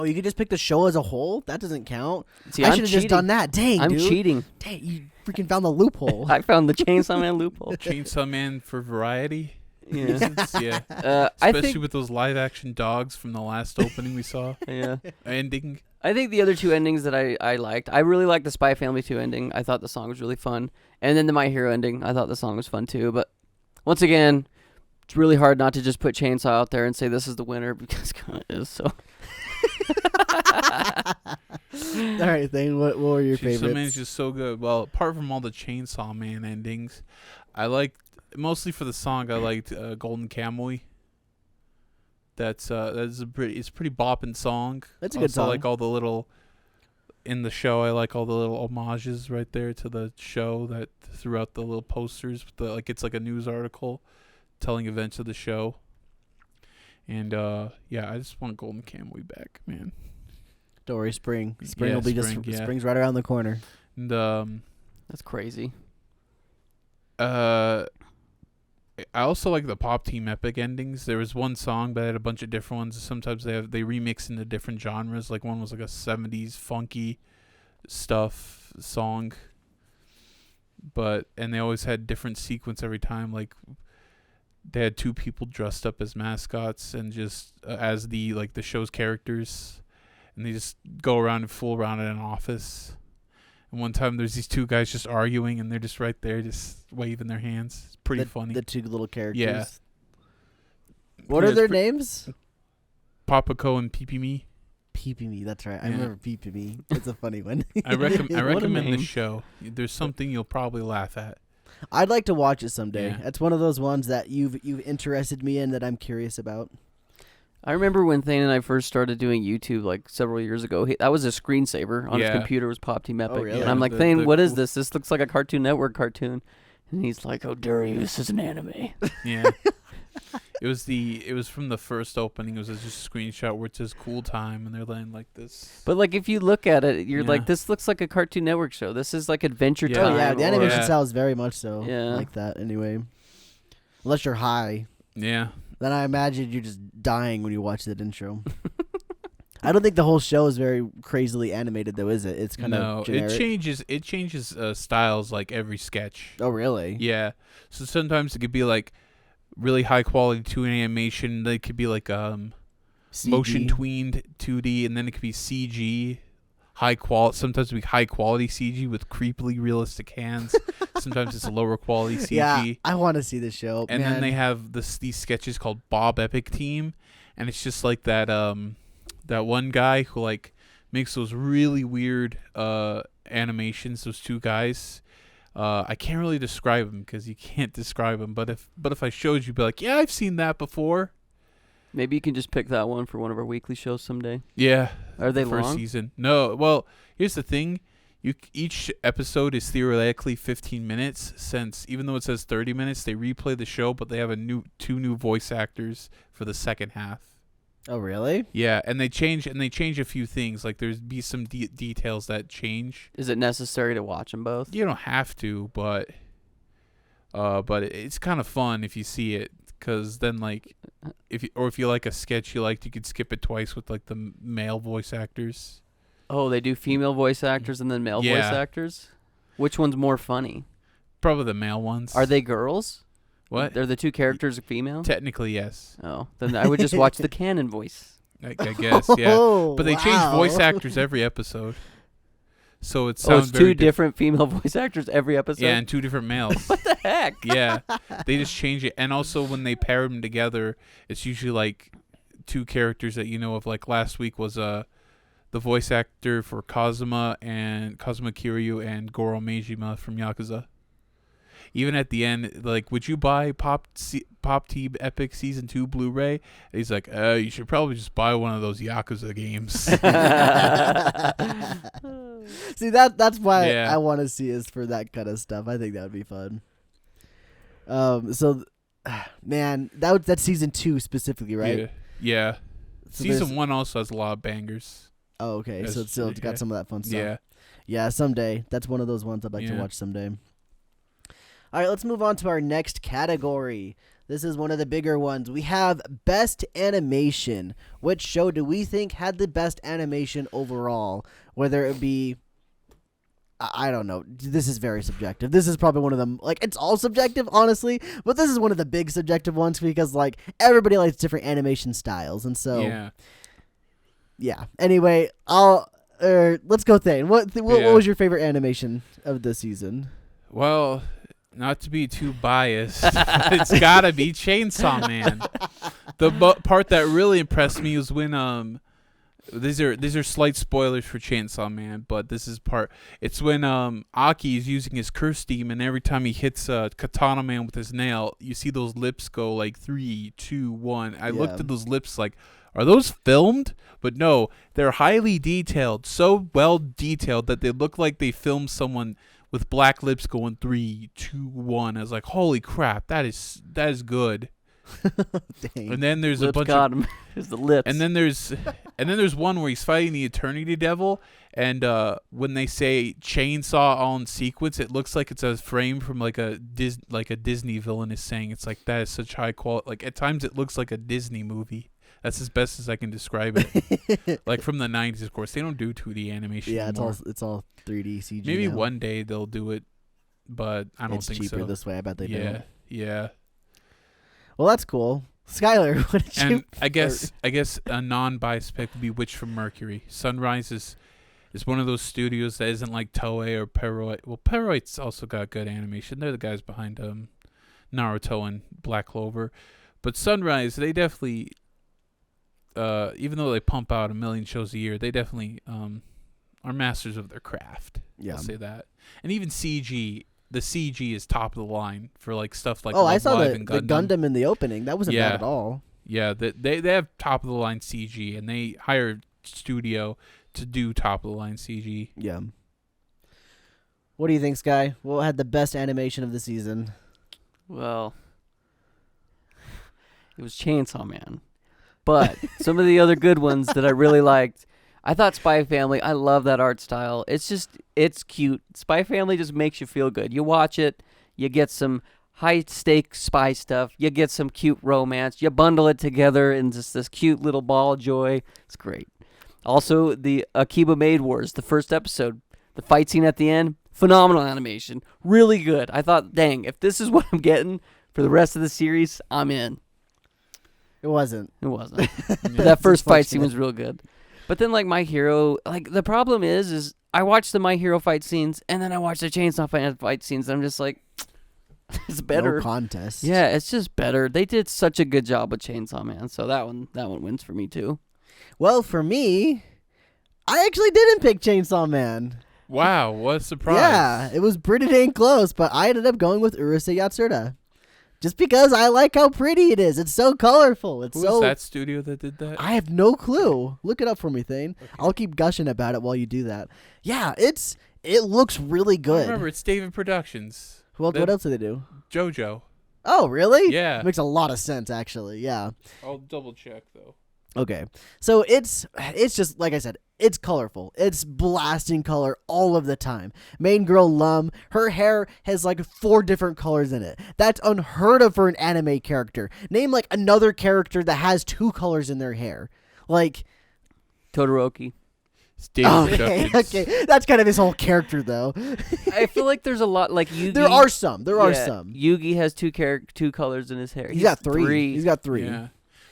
you could just pick the show as a whole? That doesn't count. See, I should have just done that. Dang, I'm dude. cheating. Dang, you freaking found the loophole. I found the Chainsaw Man loophole. Chainsaw Man for variety. Yeah. Yeah. I Especially think, with those live action dogs from the last opening we saw. Yeah. Ending. I think the other 2 endings that I liked, I really liked the Spy Family 2 ending. I thought the song was really fun. And then the My Hero ending, I thought the song was fun too. But once again, it's really hard not to just put Chainsaw out there and say this is the winner because God is so. All right, Thane, what were your favorites? Chainsaw Man's just so good. Well, apart from all the Chainsaw Man endings, I liked, mostly for the song, I liked Golden Kamuy. That's it's a pretty bopping song. That's a good song. I like all the little in the show. I like all the little homages right there to the show that throughout the little posters. It's like a news article telling events of the show. And yeah, I just want Golden Kamuy back, man. Don't worry, spring will be spring's right around the corner. And that's crazy. I also like the Pop Team Epic endings. There was one song, but I had a bunch of different ones. Sometimes they remix into different genres. Like one was like a 70s funky stuff song. And they always had different sequence every time. Like they had 2 people dressed up as mascots and just as the show's characters, and they just go around and fool around in an office. And one time there's these 2 guys just arguing, and they're just right there, just waving their hands. It's pretty funny. The 2 little characters. Yeah. What are their names? Papaco and Pee Me. Pee Me, that's right. Yeah. I remember Pee Me. It's a funny one. I recommend the show. There's something you'll probably laugh at. I'd like to watch it someday. Yeah. It's one of those ones that you've interested me in that I'm curious about. I remember when Thane and I first started doing YouTube like several years ago. That was a screensaver on his computer, was Pop Team Epic. Oh, really? And I'm like, Thane, what is this? This looks like a Cartoon Network cartoon. And he's like, oh, dare you, this is an anime. Yeah. It was from the first opening. It was just a screenshot where it says "Cool Time" and they're laying like this. But like, if you look at it, you're like, this looks like a Cartoon Network show. This is like Adventure Time. Oh yeah, the animation Yeah. style is very much so Yeah. like that. Anyway, unless you're high, Yeah. then I imagine you're just dying when you watch that intro. I don't think the whole show is very crazily animated, though, is it? It's kind of generic. It changes styles like every sketch. Oh, really? Yeah. So sometimes it could be like really high quality 2D animation. They could be like CG. motion tweened 2D, and then it could be CG. Sometimes it'll be high quality CG with creepily realistic hands. Sometimes it's a lower quality CG. Yeah, I want to see this show. And man. then they have these sketches called Bob Epic Team, and it's just like that one guy who like makes those really weird animations. Those 2 guys. I can't really describe them because you can't describe them. But if I showed you, you'd be like, yeah, I've seen that before. Maybe you can just pick that one for one of our weekly shows someday. Yeah. Are they first long? Season? No. Well, here's the thing. Each episode is theoretically 15 minutes. Since even though it says 30 minutes, they replay the show, but they have 2 new voice actors for the second half. Oh, really? Yeah, and they change a few things. Like there's be some details that change. Is it necessary to watch them both? You don't have to, but it's kind of fun if you see it, because then like if you like a sketch you liked, you could skip it twice with like the male voice actors. Oh, they do female voice actors and then male voice actors? Which one's more funny? Probably the male ones. Are they girls? What? They're the 2 characters female? Technically, yes. Oh, then I would just watch the canon voice. I guess, yeah. But they change voice actors every episode. So it sounds it's 2 different female voice actors every episode? Yeah, and 2 different males. What the heck? Yeah. They just change it. And also when they pair them together, it's usually like two characters that you know of. Like last week was the voice actor for Kazuma Kiryu and Goro Majima from Yakuza. Even at the end, like, would you buy Pop Team Epic Season 2 Blu-ray? And he's like, you should probably just buy one of those Yakuza games. See, that's why I want to see is for that kind of stuff. I think that would be fun. Man, that's Season 2 specifically, right? Yeah. So Season 1 also has a lot of bangers. Oh, okay. So it's still got some of that fun stuff. Yeah. Yeah, someday. That's one of those ones I'd like to watch someday. All right, let's move on to our next category. This is one of the bigger ones. We have Best Animation. Which show do we think had the best animation overall? Whether it be, I don't know. This is very subjective. This is probably one of them. Like, it's all subjective, honestly. But this is one of the big subjective ones because, like, everybody likes different animation styles. And so, yeah. Anyway, let's go, Thane. What was your favorite animation of the season? Well, not to be too biased, it's gotta be Chainsaw Man. The part that really impressed me was when these are slight spoilers for Chainsaw Man, but this is part. It's when Aki is using his curse demon. Every time he hits Katana Man with his nail, you see those lips go like 3, 2, 1. I looked at those lips like, are those filmed? But no, they're highly detailed, so well detailed that they look like they filmed someone with black lips going 3, 2, 1. I was like, holy crap, that is good. Dang. And then there's lips a bunch got of him. It's the lips. and then there's one where he's fighting the Eternity Devil, and when they say chainsaw all in sequence, it looks like it's a frame from like a Disney villain is saying. It's like, that is such high quality. Like at times it looks like a Disney movie. That's as best as I can describe it. Like from the 90s, of course. They don't do 2D animation anymore. it's all 3D CG. Maybe now. one day they'll do it, but I don't think so. It's cheaper this way. I bet they do. Yeah. Well, that's cool. Skylar, what did you... And I guess a non-biased pick would be Witch from Mercury. Sunrise is one of those studios that isn't like Toei or Parrot. Well, Parrot's also got good animation. They're the guys behind Naruto and Black Clover. But Sunrise, they definitely... even though they pump out 1 million shows a year, they definitely are masters of their craft. Yeah. I'll say that. And even CG, the CG is top of the line for like stuff like I saw Live the and Gundam. Gundam in the opening. That wasn't bad at all. Yeah, they have top of the line CG, and they hire studio to do top of the line CG. Yeah. What do you think, Sky? What had the best animation of the season? Well, it was Chainsaw Man. But some of the other good ones that I really liked, I thought Spy Family, I love that art style. It's cute. Spy Family just makes you feel good. You watch it, you get some high-stakes spy stuff, you get some cute romance, you bundle it together in just this cute little ball of joy. It's great. Also, the Akiba Maid Wars, the first episode, the fight scene at the end, phenomenal animation. Really good. I thought, dang, if this is what I'm getting for the rest of the series, I'm in. It wasn't. But that first fight scene was real good. But then, like, My Hero, like, the problem is I watch the My Hero fight scenes, and then I watch the Chainsaw fight scenes, and I'm just like, it's better. No contest. Yeah, it's just better. They did such a good job with Chainsaw Man, so that one wins for me, too. Well, for me, I actually didn't pick Chainsaw Man. Wow, what a surprise. Yeah, it was pretty dang close, but I ended up going with Urusei Yatsura. Just because I like how pretty it is. It's so colorful. Who was that studio that did that? I have no clue. Look it up for me, Thane. Okay. I'll keep gushing about it while you do that. Yeah, it looks really good. Remember, it's David Productions. Well, what else do they do? JoJo. Oh, really? Yeah. It makes a lot of sense, actually. Yeah. I'll double check, though. Okay. So it's just, like I said, it's colorful. It's blasting color all of the time. Main girl Lum, her hair has like 4 different colors in it. That's unheard of for an anime character. Name like another character that has 2 colors in their hair. Like Todoroki. Okay. That's kind of his whole character, though. I feel like there's a lot, like Yugi. There are some. Yugi has 2 colors in his hair. He's got 3. He's got 3. Yeah.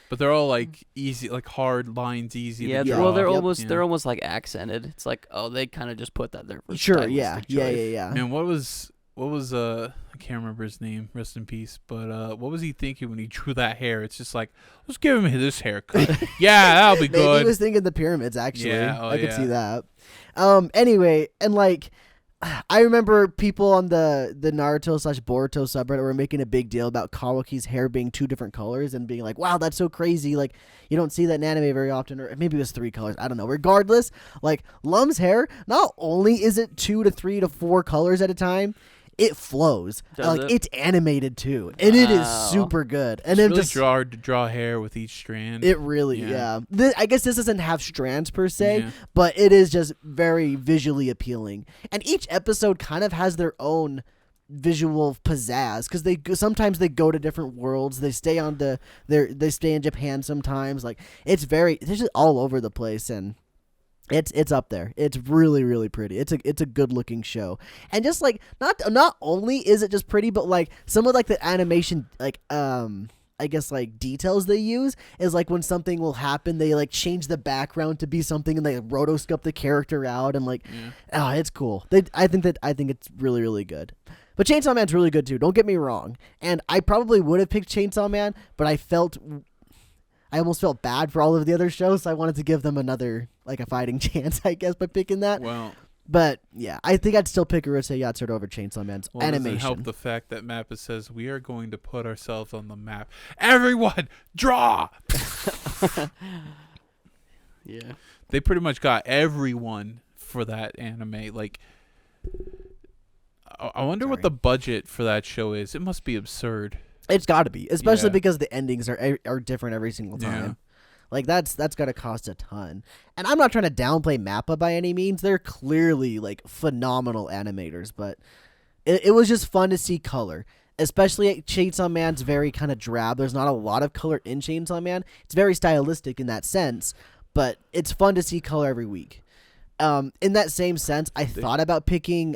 But they're all like easy, like hard lines, easy to draw. Well, they're almost like accented. It's like, oh, they kind of just put that there for sure. Yeah. Man, what was what was I can't remember his name, rest in peace, but what was he thinking when he drew that hair? It's just like, let's give him this haircut. Yeah, that'll be Maybe good. he was thinking the pyramids, actually. Yeah, I could see that. Anyway, and like, I remember people on the Naruto/Boruto subreddit were making a big deal about Kawaki's hair being 2 different colors and being like, wow, that's so crazy. Like, you don't see that in anime very often, or maybe it was 3 colors. I don't know. Regardless, like, Lum's hair, not only is it 2 to 3 to 4 colors at a time, it flows. It's animated too, and it is super good. And it's then really hard to draw hair with each strand. It really, yeah. I guess this doesn't have strands per se, Yeah. but it is just very visually appealing. And each episode kind of has their own visual pizzazz because sometimes they go to different worlds. They stay on they stay in Japan sometimes. Like it's just all over the place and. It's up there. It's really, really pretty. It's a good looking show, and just like not only is it just pretty, but like some of like the animation like I guess like details they use is like when something will happen, they like change the background to be something and they rotoscope the character out and like it's cool. I think it's really, really good. But Chainsaw Man's really good too. Don't get me wrong. And I probably would have picked Chainsaw Man, but I almost felt bad for all of the other shows, so I wanted to give them another, like, a fighting chance, I guess, by picking that. Well, but, yeah, I think I'd still pick Urusei Yatsura over Chainsaw Man's animation. Doesn't help the fact that Mappa says, we are going to put ourselves on the map. Everyone, draw! Yeah. They pretty much got everyone for that anime. Like, I wonder what the budget for that show is. It must be absurd. It's got to be, especially because the endings are different every single time. Yeah. Like that's got to cost a ton. And I'm not trying to downplay Mappa by any means. They're clearly like phenomenal animators, but it was just fun to see color. Especially Chainsaw Man's very kind of drab. There's not a lot of color in Chainsaw Man. It's very stylistic in that sense, but it's fun to see color every week. In that same sense, I thought about picking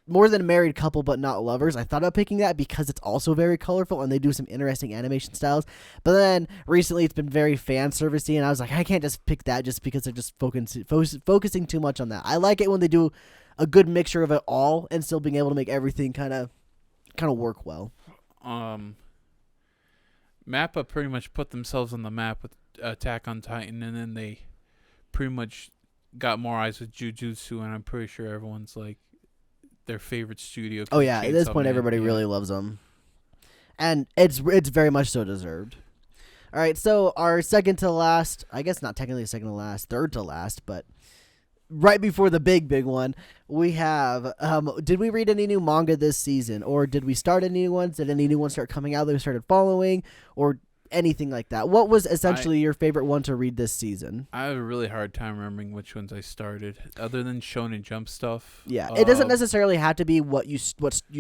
more than a married couple but not lovers. I thought about picking that because it's also very colorful and they do some interesting animation styles. But then recently it's been very fan servicey and I was like, I can't just pick that just because they're just focusing too much on that. I like it when they do a good mixture of it all and still being able to make everything kind of work well. Mappa pretty much put themselves on the map with Attack on Titan, and then they pretty much got more eyes with Jujutsu, and I'm pretty sure everyone's like their favorite studio. Oh yeah, at this point everybody really loves them, and it's very much so deserved. All right, so our second to last, I guess not technically second to last, third to last, but right before the big one, we have did we read any new manga this season, or did we start any new ones? Did any new ones start coming out that we started following, or anything like that? What was essentially your favorite one to read this season? I have a really hard time remembering which ones I started, other than Shonen Jump stuff. Yeah, it doesn't necessarily have to be what you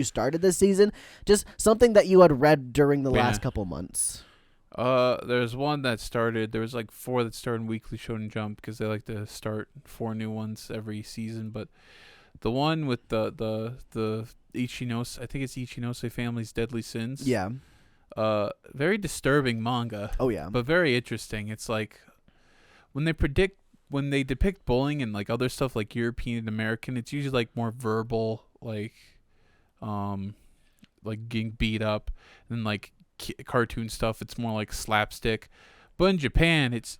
started this season, just something that you had read during the last couple months. There's one that started. There was like 4 that started in Weekly Shonen Jump because they like to start 4 new ones every season. But the one with the Ichinose, I think it's Ichinose Family's Deadly Sins. Yeah. Very disturbing manga. Oh yeah. But very interesting. It's like when they depict bullying and like other stuff like European and American, it's usually like more verbal, like getting beat up, and like cartoon stuff, it's more like slapstick. But in Japan, it's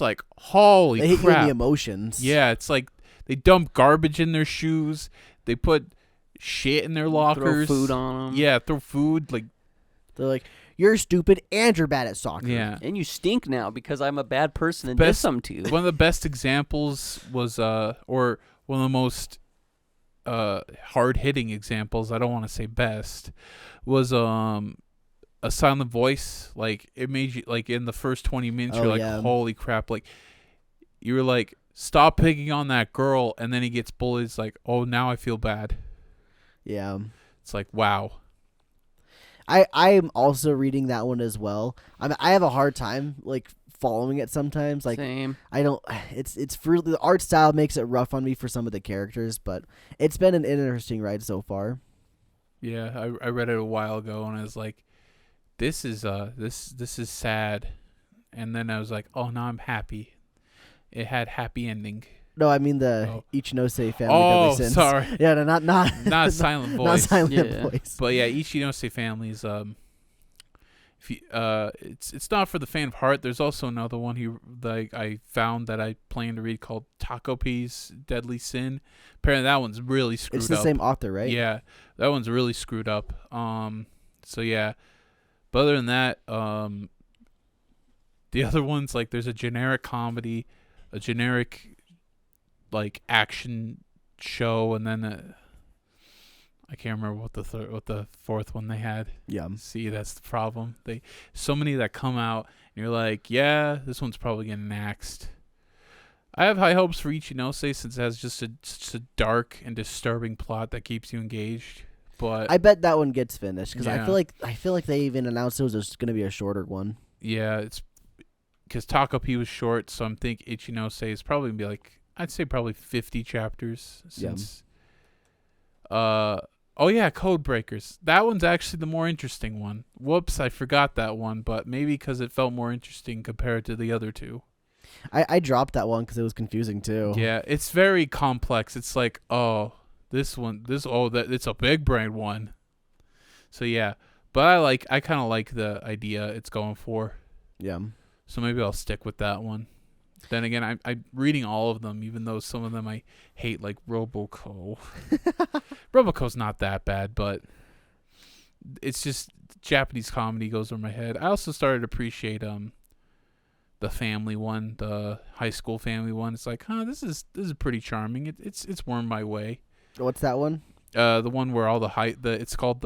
like holy crap. They hit you in the emotions. Yeah, it's like they dump garbage in their shoes. They put shit in their lockers. Throw food on them. Yeah, throw food. Like they're like, you're stupid and you're bad at soccer. Yeah, and you stink now because I'm a bad person and did something to you. One of the best examples was, or one of the most hard-hitting examples, I don't want to say best, was A Silent Voice. Like, it made you, like, in the first 20 minutes, you're like, holy crap. Like, you were like, stop picking on that girl, and then he gets bullied. It's like, oh, now I feel bad. Yeah. It's like, wow. I'm also reading that one as well. I have a hard time, like, following it sometimes. Like, same. I don't. It's for the art style makes it rough on me for some of the characters, but it's been an interesting ride so far. Yeah, I read it a while ago and I was like, this is sad, and then I was like, oh, now I'm happy. It had happy ending. No, I mean the Ichinose family. Oh, Deadly Sins. sorry. Yeah, no, not Silent Voice. Not Silent Voice. But yeah, Ichinose families. If you, it's not for the faint of heart. There's also another one I found that I plan to read called Takopi's Deadly Sin. Apparently that one's really screwed up. It's the same author, right? Yeah, that one's really screwed up. So yeah, but other than that, the other ones, like, there's a generic comedy, a generic like action show, and then I can't remember what the fourth one they had. Yeah. See, that's the problem. So many that come out, and you're like, yeah, this one's probably getting axed. I have high hopes for Ichinose since it has just such a dark and disturbing plot that keeps you engaged. But I bet that one gets finished because Yeah. I feel like they even announced it was just going to be a shorter one. yeah, it's because Takopi was short, so I'm thinking Ichinose is probably gonna be like, I'd say probably 50 chapters since. Oh yeah, Code Breakers. That one's actually the more interesting one. Whoops, I forgot that one, but maybe because it felt more interesting compared to the other two. I dropped that one because it was confusing too. Yeah, it's very complex. It's like, oh, it's a big brain one. So yeah, but I kind of like the idea it's going for. Yeah. So maybe I'll stick with that one. Then again, I'm reading all of them, even though some of them I hate, like Roboco. Roboco's not that bad, but it's just Japanese comedy goes over my head. I also started to appreciate the family one, the high school family one. It's like, this is pretty charming. It's wormed my way. What's that one? The one where all it's called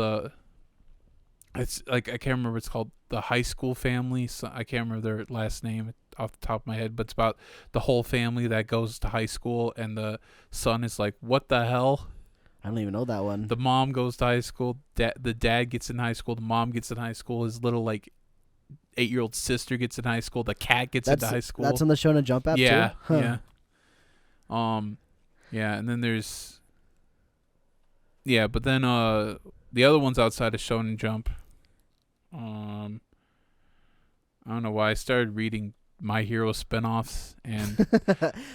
it's like, I can't remember. It's called the High School Family. So I can't remember their last name off the top of my head, but it's about the whole family that goes to high school, and the son is like, what the hell? I don't even know that one. The mom goes to high school. The dad gets in high school. The mom gets in high school. His little 8-year-old sister gets in high school. The cat gets into high school. That's on the Shonen Jump app yeah, too? Huh. Yeah. Yeah, and then there's but then the other ones outside of Shonen Jump. I don't know why I started reading My Hero spinoffs, and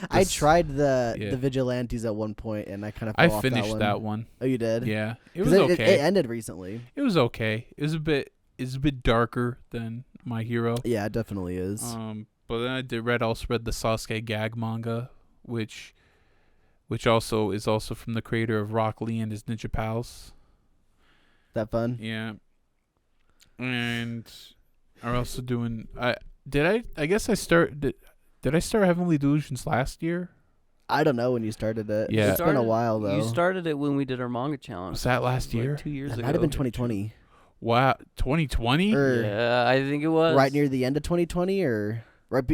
I tried the Vigilantes at one point, and I kind of fell off finished that one. Oh, you did? Yeah, it was okay. It ended recently. It was okay. It's a bit darker than My Hero. Yeah, it definitely is. But then I also read the Sasuke gag manga, which also is also from the creator of Rock Lee and his Ninja Pals. That fun? Yeah. And are also doing did I start Heavenly Delusions last year? I don't know when you started it. Yeah. It's been a while though. You started it when we did our manga challenge. Was that last year? 2 years It ago. might have been 2020. Wow, 2020? Yeah, I think it was. Right near the end of 2020 or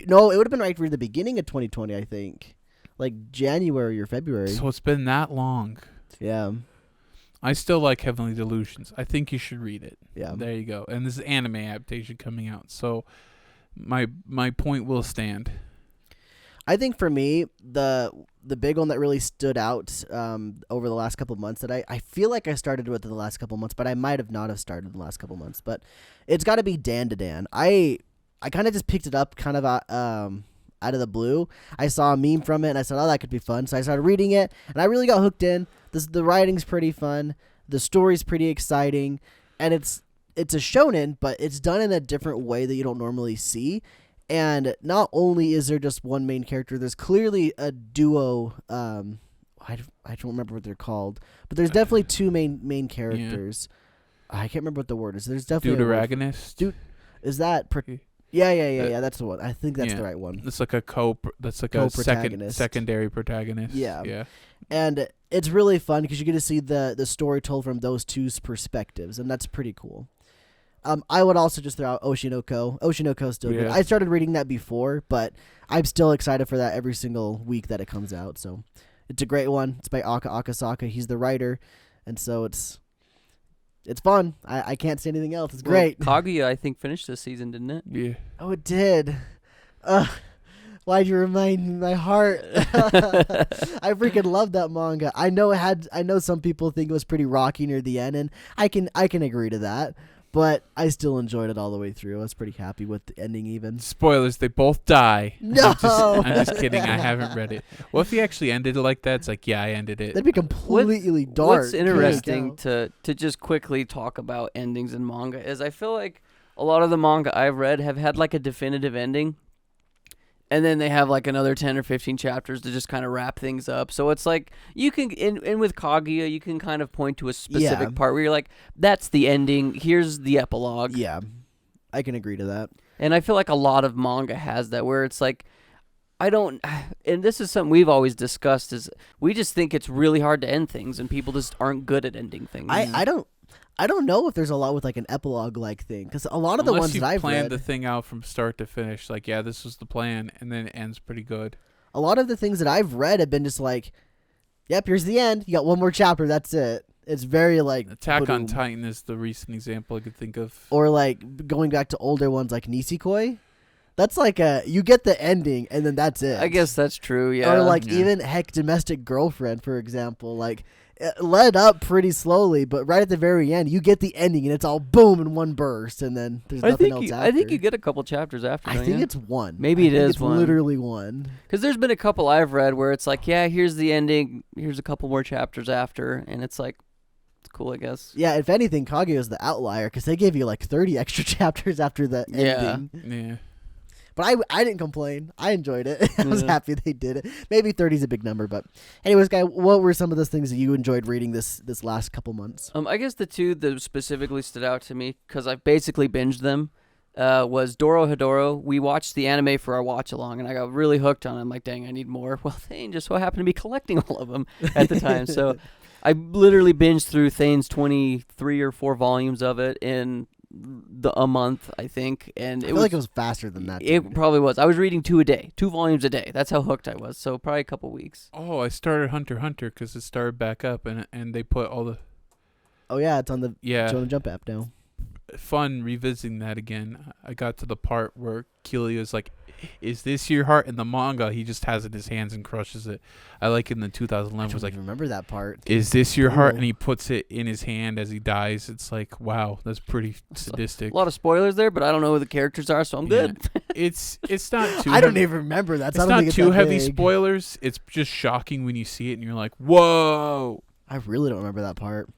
no, it would have been right near the beginning of 2020, I think. Like January or February. So it's been that long. Yeah. I still like Heavenly Delusions. I think you should read it. Yeah. There you go. And this is anime adaptation coming out. So my point will stand. I think for me, the big one that really stood out over the last couple of months that I feel like I started with in the last couple of months, but I might have not have started in the last couple of months. But it's got to be Dan to Dan. I kind of just picked it up kind of out of the blue. I saw a meme from it, and I said, oh, that could be fun. So I started reading it, and I really got hooked in. The writing's pretty fun. The story's pretty exciting. And it's a shonen, but it's done in a different way that you don't normally see. And not only is there just one main character, there's clearly a duo. I don't remember what they're called, but there's definitely two main characters. Yeah. I can't remember what the word is. There's definitely Deuteragonist. Is that? Yeah. That's the one. I think that's the right one. It's like a secondary protagonist. Yeah. And it's really fun because you get to see the story told from those two's perspectives, and that's pretty cool. I would also just throw out Oshinoko. Oshinoko's still good. I started reading that before, but I'm still excited for that every single week that it comes out. So it's a great one. It's by Aka Akasaka. He's the writer, and so it's fun. I can't say anything else. It's great. Kaguya, I think, finished this season, didn't it? Yeah. Oh, it did. Why'd you remind me? My heart. I freaking love that manga. I know some people think it was pretty rocky near the end, and I can agree to that. But I still enjoyed it all the way through. I was pretty happy with the ending even. Spoilers, they both die. No! I'm just kidding. I haven't read it. What if he actually ended it like that? It's like, yeah, I ended it. That'd be completely dark. What's interesting to just quickly talk about endings in manga is I feel like a lot of the manga I've read have had like a definitive ending. And then they have like another 10 or 15 chapters to just kind of wrap things up. So it's like you can, and with Kaguya, you can kind of point to a specific part where you're like, that's the ending. Here's the epilogue. Yeah, I can agree to that. And I feel like a lot of manga has that where it's like, and this is something we've always discussed is we just think it's really hard to end things and people just aren't good at ending things. I don't know if there's a lot with like an epilogue like thing because a lot of the ones that I've planned read, the thing out from start to finish, like yeah, this was the plan, and then it ends pretty good. A lot of the things that I've read have been just like, yep, here's the end. You got one more chapter. That's it. It's very like Attack on Titan is the recent example I could think of, or like going back to older ones like Nisekoi. That's like you get the ending and then that's it. I guess that's true. Yeah. Or like even heck, Domestic Girlfriend, for example, like. It led up pretty slowly, but right at the very end, you get the ending, and it's all boom in one burst, and then there's nothing else after. I think you get a couple chapters after. I think it's one. Maybe it is it's one. Literally one. Because there's been a couple I've read where it's like, yeah, here's the ending. Here's a couple more chapters after, and it's like, it's cool, I guess. Yeah, if anything, Kaguya is the outlier because they gave you like 30 extra chapters after the ending. Yeah. But I didn't complain. I enjoyed it. I was happy they did it. Maybe 30 is a big number, but anyways, guy, what were some of those things that you enjoyed reading this last couple months? I guess the two that specifically stood out to me because I basically binged them was Doro Hedoro. We watched the anime for our watch along, and I got really hooked on it. I'm like, dang, I need more. Well, Thane just so happened to be collecting all of them at the time, so I literally binged through Thane's 23 or 4 volumes of it in a month, I think, and I feel like it was faster than that. It probably was. I was reading 2 volumes a day. That's how hooked I was. So probably a couple weeks. Oh, I started Hunter x Hunter because it started back up, and they put all the. Oh yeah, it's on the Shonen Jump app now. Fun revisiting that again. I got to the part where Kilia's like, "Is this your heart?" In the manga, he just has it in his hands and crushes it. I like in the 2011 was like, remember that part. "Is this your heart?" And he puts it in his hand as he dies. It's like, wow, that's pretty sadistic. A lot of spoilers there, but I don't know who the characters are, so I'm good. It's not too. I don't even remember that. So it's not too heavy spoilers. It's just shocking when you see it and you're like, whoa. I really don't remember that part.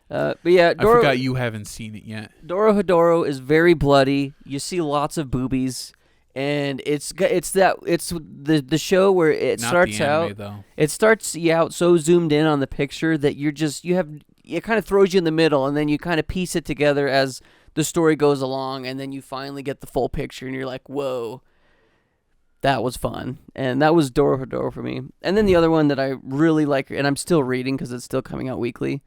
But yeah, I forgot you haven't seen it yet. Doro Hedoro is very bloody. You see lots of boobies, and it's the show where it Not starts the anime, out. though. It starts out so zoomed in on the picture that it kind of throws you in the middle, and then you kind of piece it together as the story goes along, and then you finally get the full picture, and you're like, whoa. That was fun, and that was Doro Hedoro for me. And then the other one that I really like, and I'm still reading because it's still coming out weekly.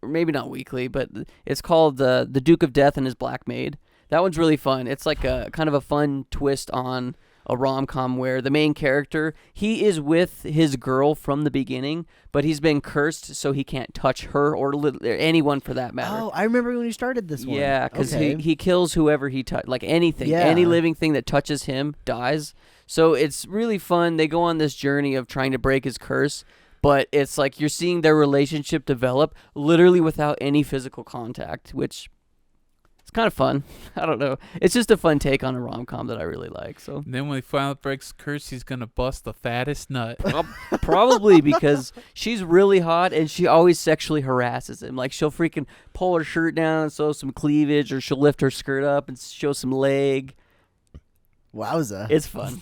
Or maybe not weekly, but it's called The Duke of Death and His Black Maid. That one's really fun. It's like a kind of a fun twist on a rom-com where the main character, he is with his girl from the beginning, but he's been cursed so he can't touch her or anyone for that matter. Oh, I remember when you started this one. Yeah, because he kills whoever he touches. Like anything, any living thing that touches him dies. So it's really fun. They go on this journey of trying to break his curse. But it's like you're seeing their relationship develop literally without any physical contact, which is kind of fun. I don't know. It's just a fun take on a rom-com that I really like. So And then when he finally breaks curse, he's going to bust the fattest nut. Probably because she's really hot and she always sexually harasses him. Like she'll freaking pull her shirt down and show some cleavage, or she'll lift her skirt up and show some leg. Wowza. It's fun.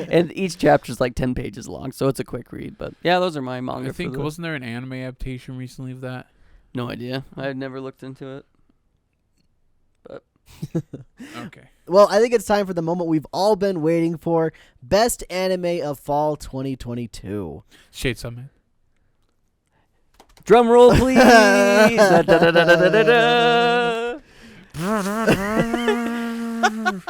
And each chapter is like 10 pages long, so it's a quick read. But yeah, those are my manga. I think, wasn't there an anime adaptation recently of that? No idea. I had never looked into it. But okay. Well, I think it's time for the moment we've all been waiting for. Best anime of fall 2022. Shade Summit. Drum roll, please. Da, da, da, da, da, da, da.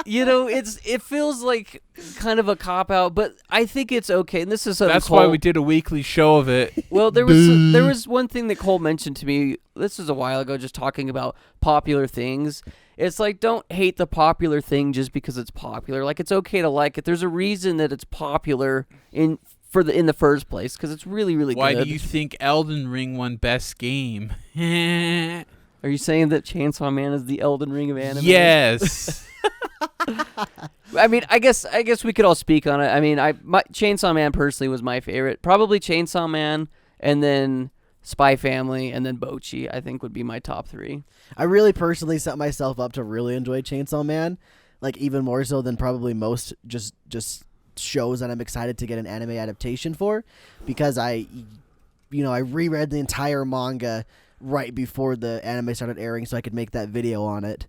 You know, it feels like kind of a cop out, but I think it's okay. And this is something That's why we did a weekly show of it. Well, there was one thing that Cole mentioned to me. This was a while ago, just talking about popular things. It's like, don't hate the popular thing just because it's popular. Like, it's okay to like it. There's a reason that it's popular in the first place, because it's really, really Why good. do you think Elden Ring won Best Game? Are you saying that Chainsaw Man is the Elden Ring of anime? Yes. I mean, I guess we could all speak on it. I mean, Chainsaw Man personally was my favorite. Probably Chainsaw Man, and then Spy Family, and then Bocchi, I think would be my top 3. I really personally set myself up to really enjoy Chainsaw Man, like even more so than probably most just shows that I'm excited to get an anime adaptation for, because I reread the entire manga right before the anime started airing so I could make that video on it.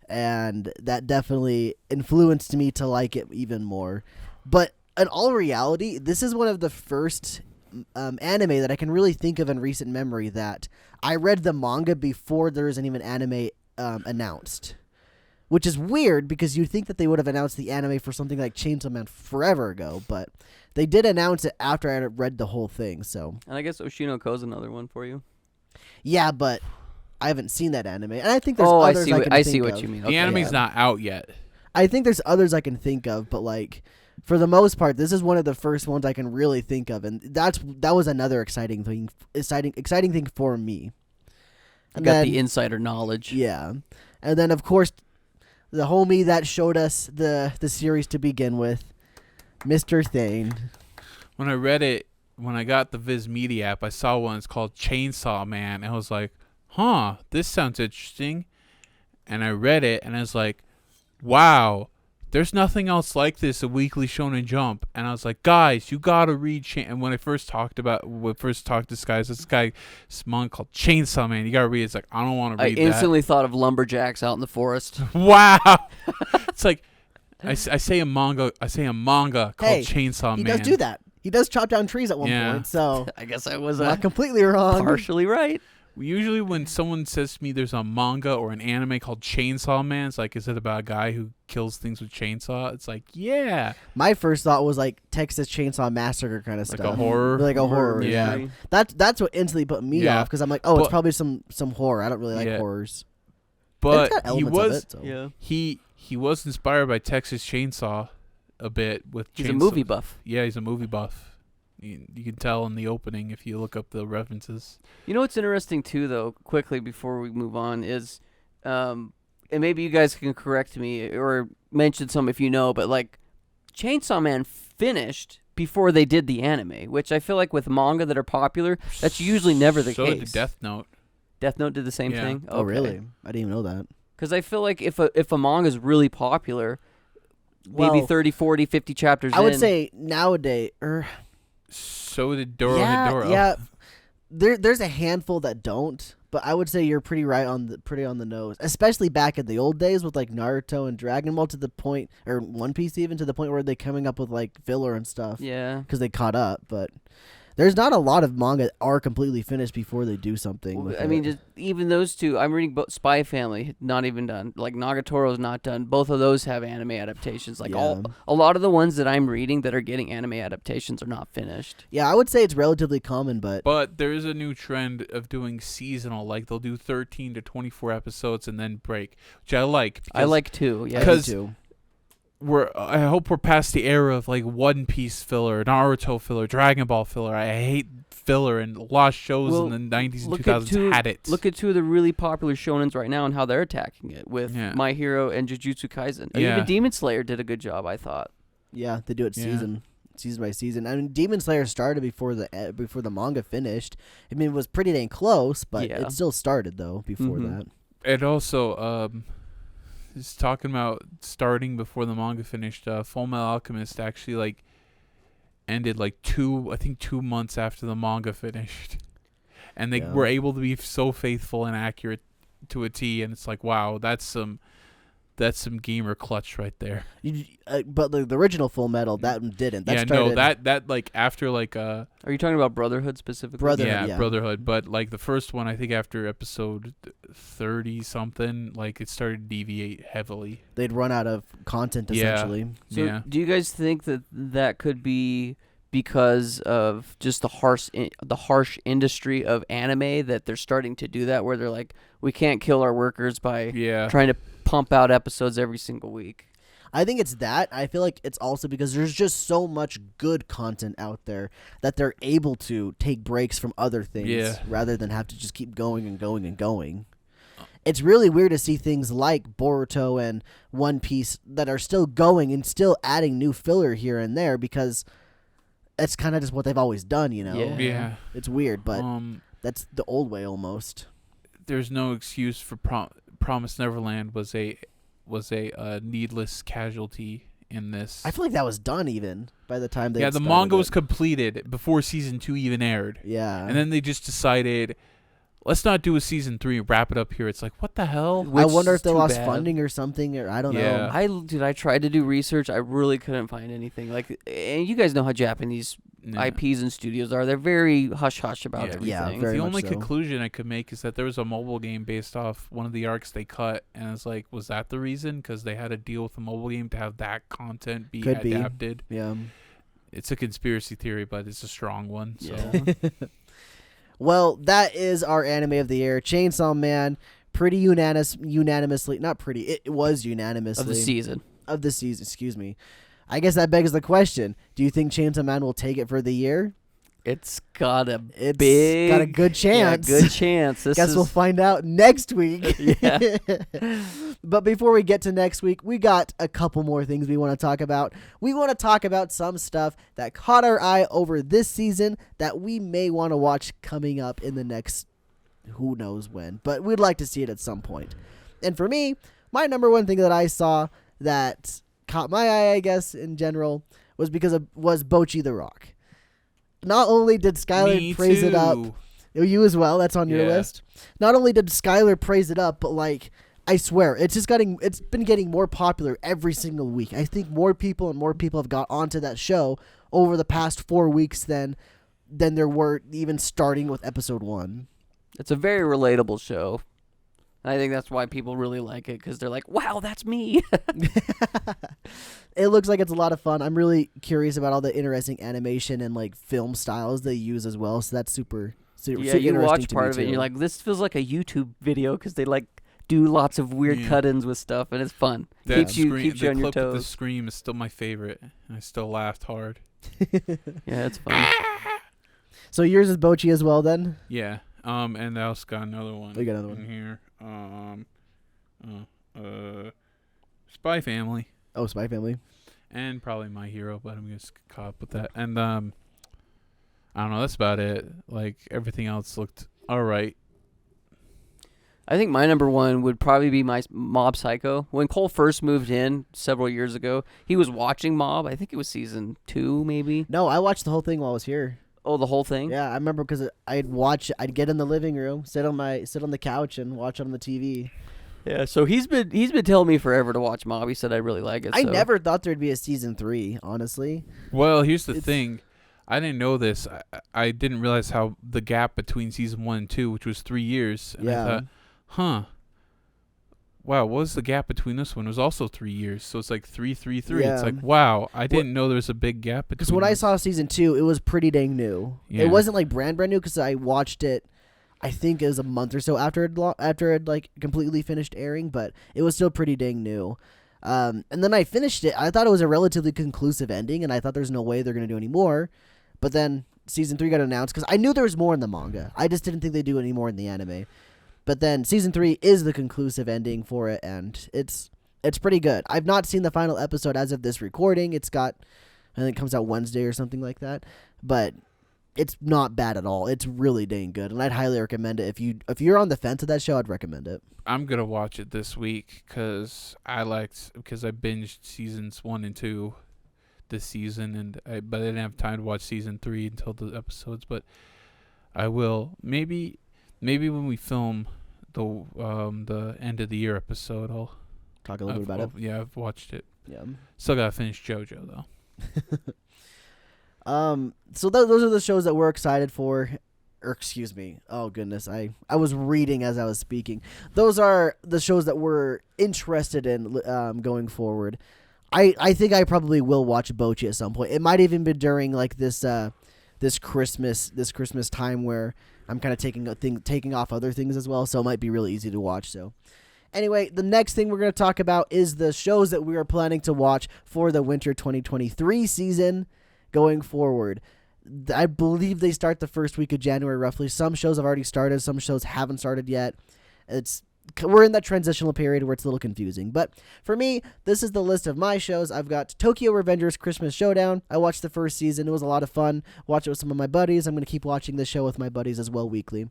And that definitely influenced me to like it even more. But in all reality, this is one of the first anime that I can really think of in recent memory that I read the manga before there was even anime announced. Which is weird because you'd think that they would have announced the anime for something like Chainsaw Man forever ago, but they did announce it after I had read the whole thing. So, and I guess Oshinoko another one for you. Yeah, but I haven't seen that anime, and I think there's others I see what you mean. The anime's not out yet. I think there's others I can think of, but like for the most part, this is one of the first ones I can really think of, and that was another exciting thing for me. You got the insider knowledge. Yeah, and then of course, the homie that showed us the series to begin with, Mr. Thane. When I read it, when I got the Viz Media app, I saw one. It's called Chainsaw Man, and I was like, huh, this sounds interesting. And I read it, and I was like, wow, there's nothing else like this a Weekly Shonen Jump. And I was like, guys, you gotta read and when I first talked to this manga called Chainsaw Man, you gotta read it. It's like, I don't want to read that. I instantly thought of lumberjacks out in the forest. Wow. It's like, I say a manga called Chainsaw Man. He does do that. He does chop down trees at one point, so I guess I was not completely wrong. Partially right. Usually when someone says to me there's a manga or an anime called Chainsaw Man, it's like, is it about a guy who kills things with chainsaw? It's like, yeah. My first thought was like Texas Chainsaw Massacre kind of like stuff. A horror? Like a horror, yeah. That's what instantly put me off, because I'm like, it's probably some horror. I don't really like horrors. But he was inspired by Texas Chainsaw a bit with He's a movie buff. Yeah, he's a movie buff. You can tell in the opening if you look up the references. You know what's interesting too, though, quickly before we move on, is, and maybe you guys can correct me or mention some if you know, but like Chainsaw Man finished before they did the anime, which I feel like with manga that are popular, that's usually never the case. So did Death Note. Death Note did the same thing? Oh, really? I didn't even know that. Because I feel like if a manga is really popular, maybe 30, 40, 50 chapters I would say nowadays... So did Dorohedoro. Yeah, there's a handful that don't, but I would say you're pretty on the nose, especially back in the old days with like Naruto and Dragon Ball, to the point, or One Piece even, to the point where they're coming up with like filler and stuff. Yeah, because they caught up, but there's not a lot of manga that are completely finished before they do something. Well, I mean, just even those two. I'm reading Spy Family, not even done. Like Nagatoro's not done. Both of those have anime adaptations. Like a lot of the ones that I'm reading that are getting anime adaptations are not finished. Yeah, I would say it's relatively common, but there is a new trend of doing seasonal. Like they'll do 13 to 24 episodes and then break, which I like. I like too. Yeah, because I hope we're past the era of like One Piece filler, Naruto filler, Dragon Ball filler. I hate filler, and a lot of shows in the 90s and 2000s had it. Look at two of the really popular shonens right now and how they're attacking it with My Hero and Jujutsu Kaisen. Even Demon Slayer did a good job, I thought. Yeah, they do it season by season. I mean, Demon Slayer started before the manga finished. I mean, it was pretty dang close, but it still started though before that. And also, is talking about starting before the manga finished. Fullmetal Alchemist actually like ended like 2 months after the manga finished, and they were able to be so faithful and accurate to a T. And it's like, wow, that's some gamer clutch right there. But the original Full Metal, that didn't. That like after like Are you talking about Brotherhood specifically? Brotherhood. But like the first one, I think after episode 30 something, like it started to deviate heavily. They'd run out of content essentially. So do you guys think that could be because of just the harsh industry of anime, that they're starting to do that, where they're like, we can't kill our workers by trying to pump out episodes every single week? I think it's that. I feel like it's also because there's just so much good content out there that they're able to take breaks from other things rather than have to just keep going and going and going. it's really weird to see things like Boruto and One Piece that are still going and still adding new filler here and there because that's kind of just what they've always done, you know? Yeah. It's weird, but that's the old way almost. There's no excuse for Promised Neverland was a needless casualty in this. I feel like that was done even by the time they the manga was completed before season 2 even aired. Yeah. And then they just decided, let's not do a season 3 and wrap it up here. It's like, what the hell? I wonder if they lost funding or something, or I don't know. I tried to do research. I really couldn't find anything. Like, and you guys know how Japanese IPs and studios are. They're very hush-hush about everything. Yeah, very the much only so. conclusion I could make is that there was a mobile game based off one of the arcs they cut, and it's like, was that the reason? Because they had to deal with a mobile game to have that content be adapted. Yeah. It's a conspiracy theory, but it's a strong one. So. Yeah. Well, that is our anime of the year, Chainsaw Man. Pretty unanimously, not pretty. It was unanimously Of the season. Excuse me. I guess that begs the question: do you think Chainsaw Man will take it for the year? It's got a good chance. Yeah, good chance. Guess we'll find out next week. Yeah. But before we get to next week, we got a couple more things we want to talk about. We want to talk about some stuff that caught our eye over this season that we may want to watch coming up in the next who knows when. But we'd like to see it at some point. And for me, my number one thing that I saw that caught my eye, I guess, in general, was was Bocchi the Rock. Not only did Skylar praise it up, you as well, that's on your list. Not only did Skylar praise it up, but like, I swear, it's been getting more popular every single week. I think more people have got onto that show over the past 4 weeks than there were even starting with episode 1. It's a very relatable show. I think that's why people really like it, because they're like, wow, that's me. It looks like it's a lot of fun. I'm really curious about all the interesting animation and like film styles they use as well. So that's super yeah, you watch part of it and you're like, this feels like a YouTube video because they like do lots of weird cut-ins with stuff, and it's fun. Keeps you on your toes. The scream is still my favorite, and I still laughed hard. Yeah, it's fun. So yours is Bocchi as well, then? Yeah. And I also got another one. We got another one here. Spy Family. Oh, Spy Family. And probably My Hero, but I'm just caught up with that. And I don't know. That's about it. Like everything else looked all right. I think my number one would probably be my Mob Psycho. When Cole first moved in several years ago, he was watching Mob. I think it was season 2, maybe. No, I watched the whole thing while I was here. Oh, the whole thing? Yeah, I remember because I'd get in the living room, sit on the couch, and watch it on the TV. Yeah, so he's been telling me forever to watch Mob. He said I really like it. I never thought there'd be a season 3, honestly. Well, here's the thing. I didn't know this. I didn't realize how the gap between season 1 and 2, which was 3 years. And I thought, wow, what was the gap between this one? It was also 3 years. So it's like 3, 3, 3. Yeah. It's like, wow, I didn't know there was a big gap between. Because when I saw season 2, it was pretty dang new. Yeah. It wasn't like brand new because I watched it, I think it was a month or so after it like completely finished airing, but it was still pretty dang new. And then I finished it. I thought it was a relatively conclusive ending, and I thought there's no way they're going to do any more. But then season 3 got announced because I knew there was more in the manga. I just didn't think they'd do any more in the anime. But then season 3 is the conclusive ending for it, and it's pretty good. I've not seen the final episode as of this recording. I think it comes out Wednesday or something like that. But it's not bad at all. It's really dang good, and I'd highly recommend it. If you're on the fence of that show, I'd recommend it. I'm gonna watch it this week because I binged seasons 1 and 2 this season, but I didn't have time to watch season 3 until the episodes. But I will maybe when we film the end of the year episode, I'll talk a little bit about it. Yeah, I've watched it. Yeah. Still gotta finish JoJo though. So those are the shows that we're excited for. Or excuse me. Oh goodness, I was reading as I was speaking. Those are the shows that we're interested in going forward. I think I probably will watch Bocchi at some point. It might even be during like this Christmas time where I'm kind of taking off other things as well, so it might be really easy to watch. So anyway, the next thing we're going to talk about is the shows that we are planning to watch for the winter 2023 season going forward. I believe they start the first week of January roughly. Some shows have already started, some shows haven't started yet. It's we're in that transitional period where it's a little confusing. But for me, this is the list of my shows. I've got Tokyo Revengers Christmas Showdown. I watched the first season. It was a lot of fun. Watch it with some of my buddies. I'm going to keep watching this show with my buddies as well weekly.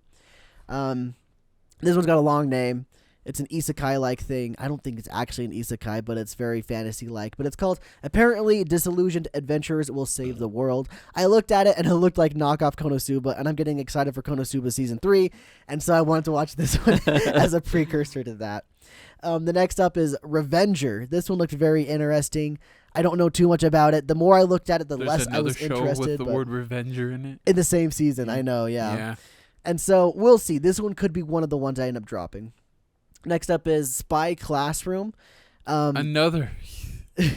This one's got a long name. It's an isekai-like thing. I don't think it's actually an isekai, but it's very fantasy-like. But it's called Apparently Disillusioned Adventurers Will Save the World. I looked at it, and it looked like knockoff Konosuba, and I'm getting excited for Konosuba Season 3, and so I wanted to watch this one as a precursor to that. The next up is Revenger. This one looked very interesting. I don't know too much about it. The more I looked at it, the less I was interested. There's another show with the word Revenger in it? In the same season, I know, yeah. And so we'll see. This one could be one of the ones I end up dropping. Next up is Spy Classroom. Another,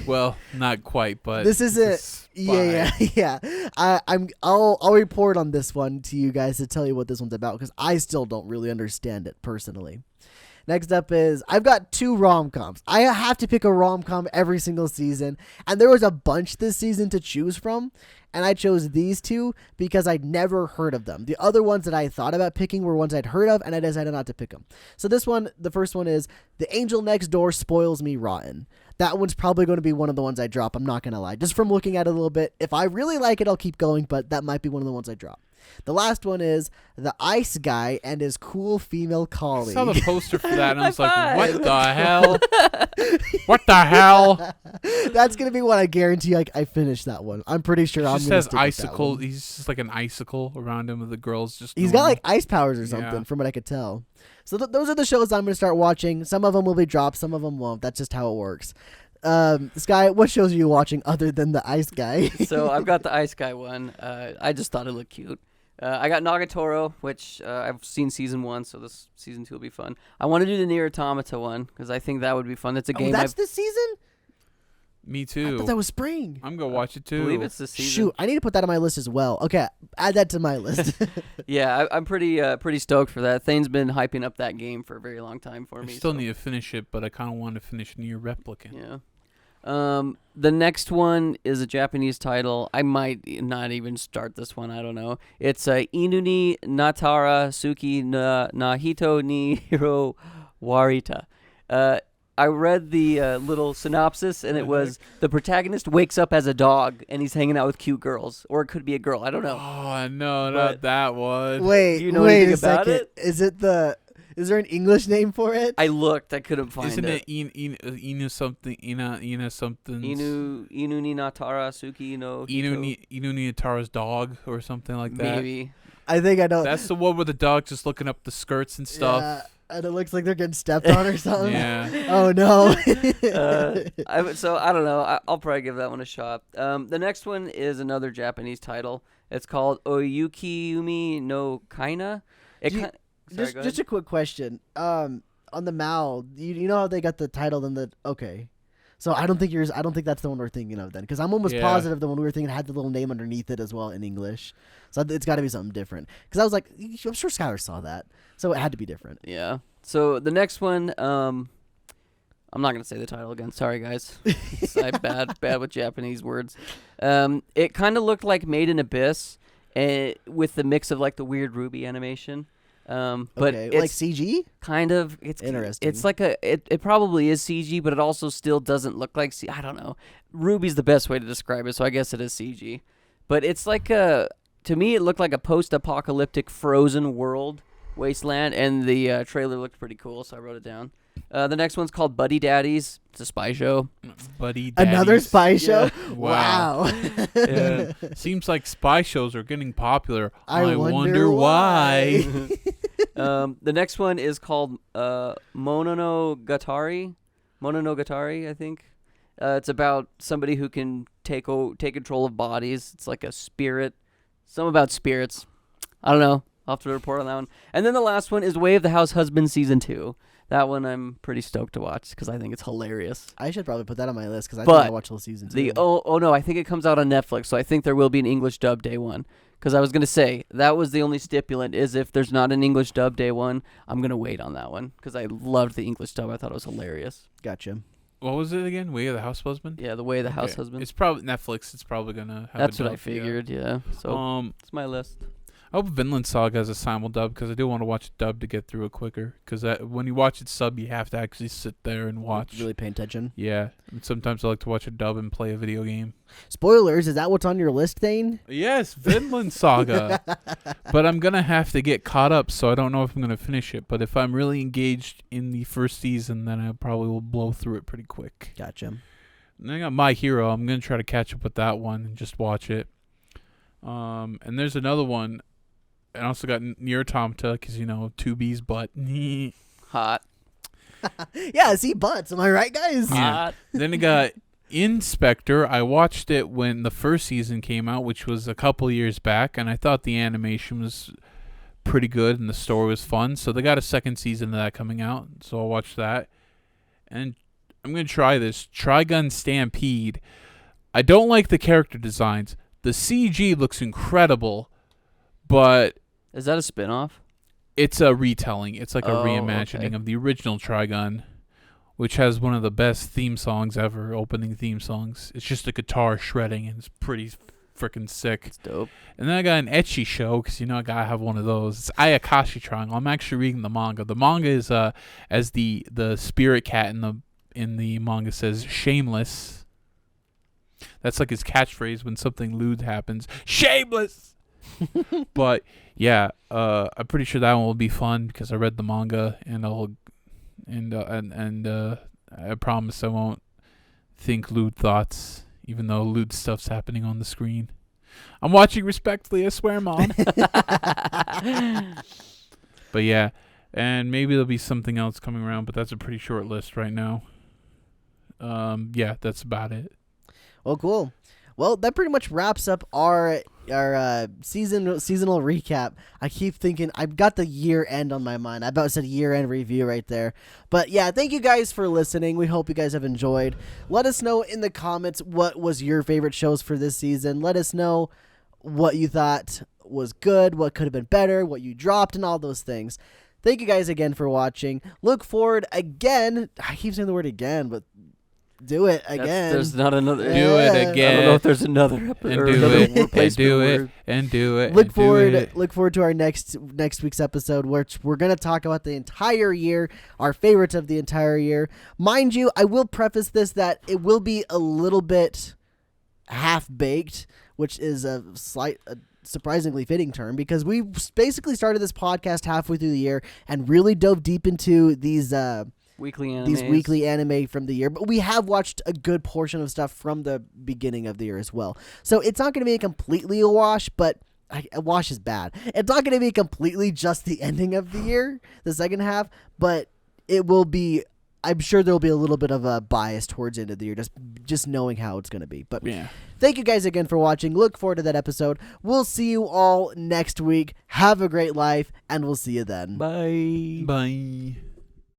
well, not quite, but this isn't. Yeah. I'll report on this one to you guys to tell you what this one's about because I still don't really understand it personally. Next up is I've got 2 rom-coms. I have to pick a rom-com every single season, and there was a bunch this season to choose from, and I chose these 2 because I'd never heard of them. The other ones that I thought about picking were ones I'd heard of, and I decided not to pick them. So this one, the first one is The Angel Next Door Spoils Me Rotten. That one's probably going to be one of the ones I drop, I'm not going to lie. Just from looking at it a little bit, if I really like it, I'll keep going, but that might be one of the ones I drop. The last one is The Ice Guy and His Cool Female Colleague. I saw the poster for that, and I was like, what the hell? What the hell? That's going to be one I guarantee I finish that one. I'm pretty sure I'm going to stick icicle. with that one. He's just like an icicle around him with the girls. He's got like ice powers or something from what I could tell. So those are the shows I'm going to start watching. Some of them will be dropped. Some of them won't. That's just how it works. Sky, what shows are you watching other than The Ice Guy? So I've got the Ice Guy one. I just thought it looked cute. I got Nagatoro, which I've seen season 1, so this season 2 will be fun. I want to do the Nier Automata one because I think that would be fun. It's a game. That's this season? Me too. I thought that was spring. I'm gonna watch it too. I believe it's this season. Shoot, I need to put that on my list as well. Okay, add that to my list. Yeah, I'm pretty stoked for that. Thane's been hyping up that game for a very long time for me. I still need to finish it, but I kind of want to finish Nier Replicant. Yeah. The next one is a Japanese title. I might not even start this one. I don't know. It's Inu ni Natara Suki na Hito ni Hiro Warita. I read the little synopsis, and it was the protagonist wakes up as a dog, and he's hanging out with cute girls. Or it could be a girl. I don't know. Oh, no, not that one. Wait, you know wait anything a about second. it? Is there an English name for it? I looked. I couldn't find Isn't it. Inu something? Ina something? Inu ni Natara Suki no Hito. Inu ni Natara's dog or something like that. Maybe. I think I know. That's the one where the dog's just looking up the skirts and stuff. Yeah, and it looks like they're getting stepped on or something. Yeah. Oh, no. So I don't know. I'll probably give that one a shot. The next one is another Japanese title. It's called Oyuki-umi no Kaina. Just a quick question. On the MAL, you know how they got the title and the okay. So I don't think that's the one we're thinking of then, because I'm almost positive the one we were thinking had the little name underneath it as well in English. So it's got to be something different. Because I was like, I'm sure Skylar saw that, so it had to be different. Yeah. So the next one, I'm not gonna say the title again. Sorry, guys. I'm bad with Japanese words. It kind of looked like Made in Abyss, with the mix of like the weird Ruby animation. But okay. It's like CG? Kind of. It's interesting. It's like it probably is CG, but it also still doesn't look like CG. I don't know. Ruby's the best way to describe it, so I guess it is CG. But it's like to me, it looked like a post-apocalyptic frozen world wasteland, and the trailer looked pretty cool, so I wrote it down. The next one's called Buddy Daddies. It's a spy show. Buddy Daddies. Another spy show? Yeah. Wow. Yeah. Seems like spy shows are getting popular. I wonder why. The next one is called Mononogatari, I think. It's about somebody who can take control of bodies. It's like a spirit. Something about spirits. I don't know. I'll have to report on that one. And then the last one is Way of the House Husband Season 2. That one I'm pretty stoked to watch because I think it's hilarious. I should probably put that on my list because I think I'll watch the whole season too. Oh no, I think it comes out on Netflix, so I think there will be an English dub day one. Because I was going to say, that was the only stipulant, is if there's not an English dub day one, I'm going to wait on that one. Because I loved the English dub. I thought it was hilarious. Gotcha. What was it again? Way of the House Husband? Yeah, the Way of the House Husband. It's probably Netflix. It's probably going to have That's a what dub, I figured, yeah. So, it's my list. I hope Vinland Saga has a simuldub because I do want to watch it dub to get through it quicker. Because when you watch it sub, you have to actually sit there and watch. Really paying attention. Yeah. And sometimes I like to watch a dub and play a video game. Spoilers, is that what's on your list, Thane? Yes, Vinland Saga. But I'm going to have to get caught up, so I don't know if I'm going to finish it. But if I'm really engaged in the first season, then I probably will blow through it pretty quick. Gotcha. And then I got My Hero. I'm going to try to catch up with that one and just watch it. And there's another one. I also got Nier Automata because, 2B's butt. Hot. Yeah, see butts. Am I right, guys? Hot. Then I got Inspector. I watched it when the first season came out, which was a couple years back, and I thought the animation was pretty good and the story was fun. So they got a second season of that coming out, so I'll watch that. And I'm going to try this. Trigun Stampede. I don't like the character designs. The CG looks incredible, but... Is that a spinoff? It's a retelling. It's like a okay. reimagining of the original Trigun, which has one of the best theme songs ever, opening theme songs. It's just a guitar shredding, and it's pretty freaking sick. It's dope. And then I got an ecchi show, because I gotta have one of those. It's Ayakashi Triangle. I'm actually reading the manga. The manga is, as the spirit cat in the manga says, shameless. That's like his catchphrase when something lewd happens. Shameless! But yeah, I'm pretty sure that one will be fun because I read the manga and I promise I won't think lewd thoughts, even though lewd stuff's happening on the screen. I'm watching respectfully, I swear, Mom. But yeah, and maybe there'll be something else coming around, but that's a pretty short list right now. Yeah, that's about it. Well, cool. Well, that pretty much wraps up our seasonal recap. I keep thinking I've got the year end on my mind. I about said year end review right there. But yeah, thank you guys for listening. We hope you guys have enjoyed. Let us know in the comments what was your favorite shows for this season. Let us know what you thought was good, what could have been better, what you dropped, and all those things. Thank you guys again for watching. Look forward again. I keep saying the word again, but do it again. There's not another. Do it again. I don't know if there's another episode. And do it. And do it. And do it. Look forward to our next week's episode, which we're gonna talk about the entire year, our favorites of the entire year. Mind you, I will preface this that it will be a little bit half baked, which is a surprisingly fitting term because we basically started this podcast halfway through the year and really dove deep into these weekly anime from the year, but we have watched a good portion of stuff from the beginning of the year as well. So it's not going to be completely a wash, but a wash is bad. It's not going to be completely just the ending of the year, the second half, but it will be. I'm sure there will be a little bit of a bias towards the end of the year, just knowing how it's going to be. But yeah. Thank you guys again for watching. Look forward to that episode. We'll see you all next week. Have a great life, and we'll see you then. Bye. Bye.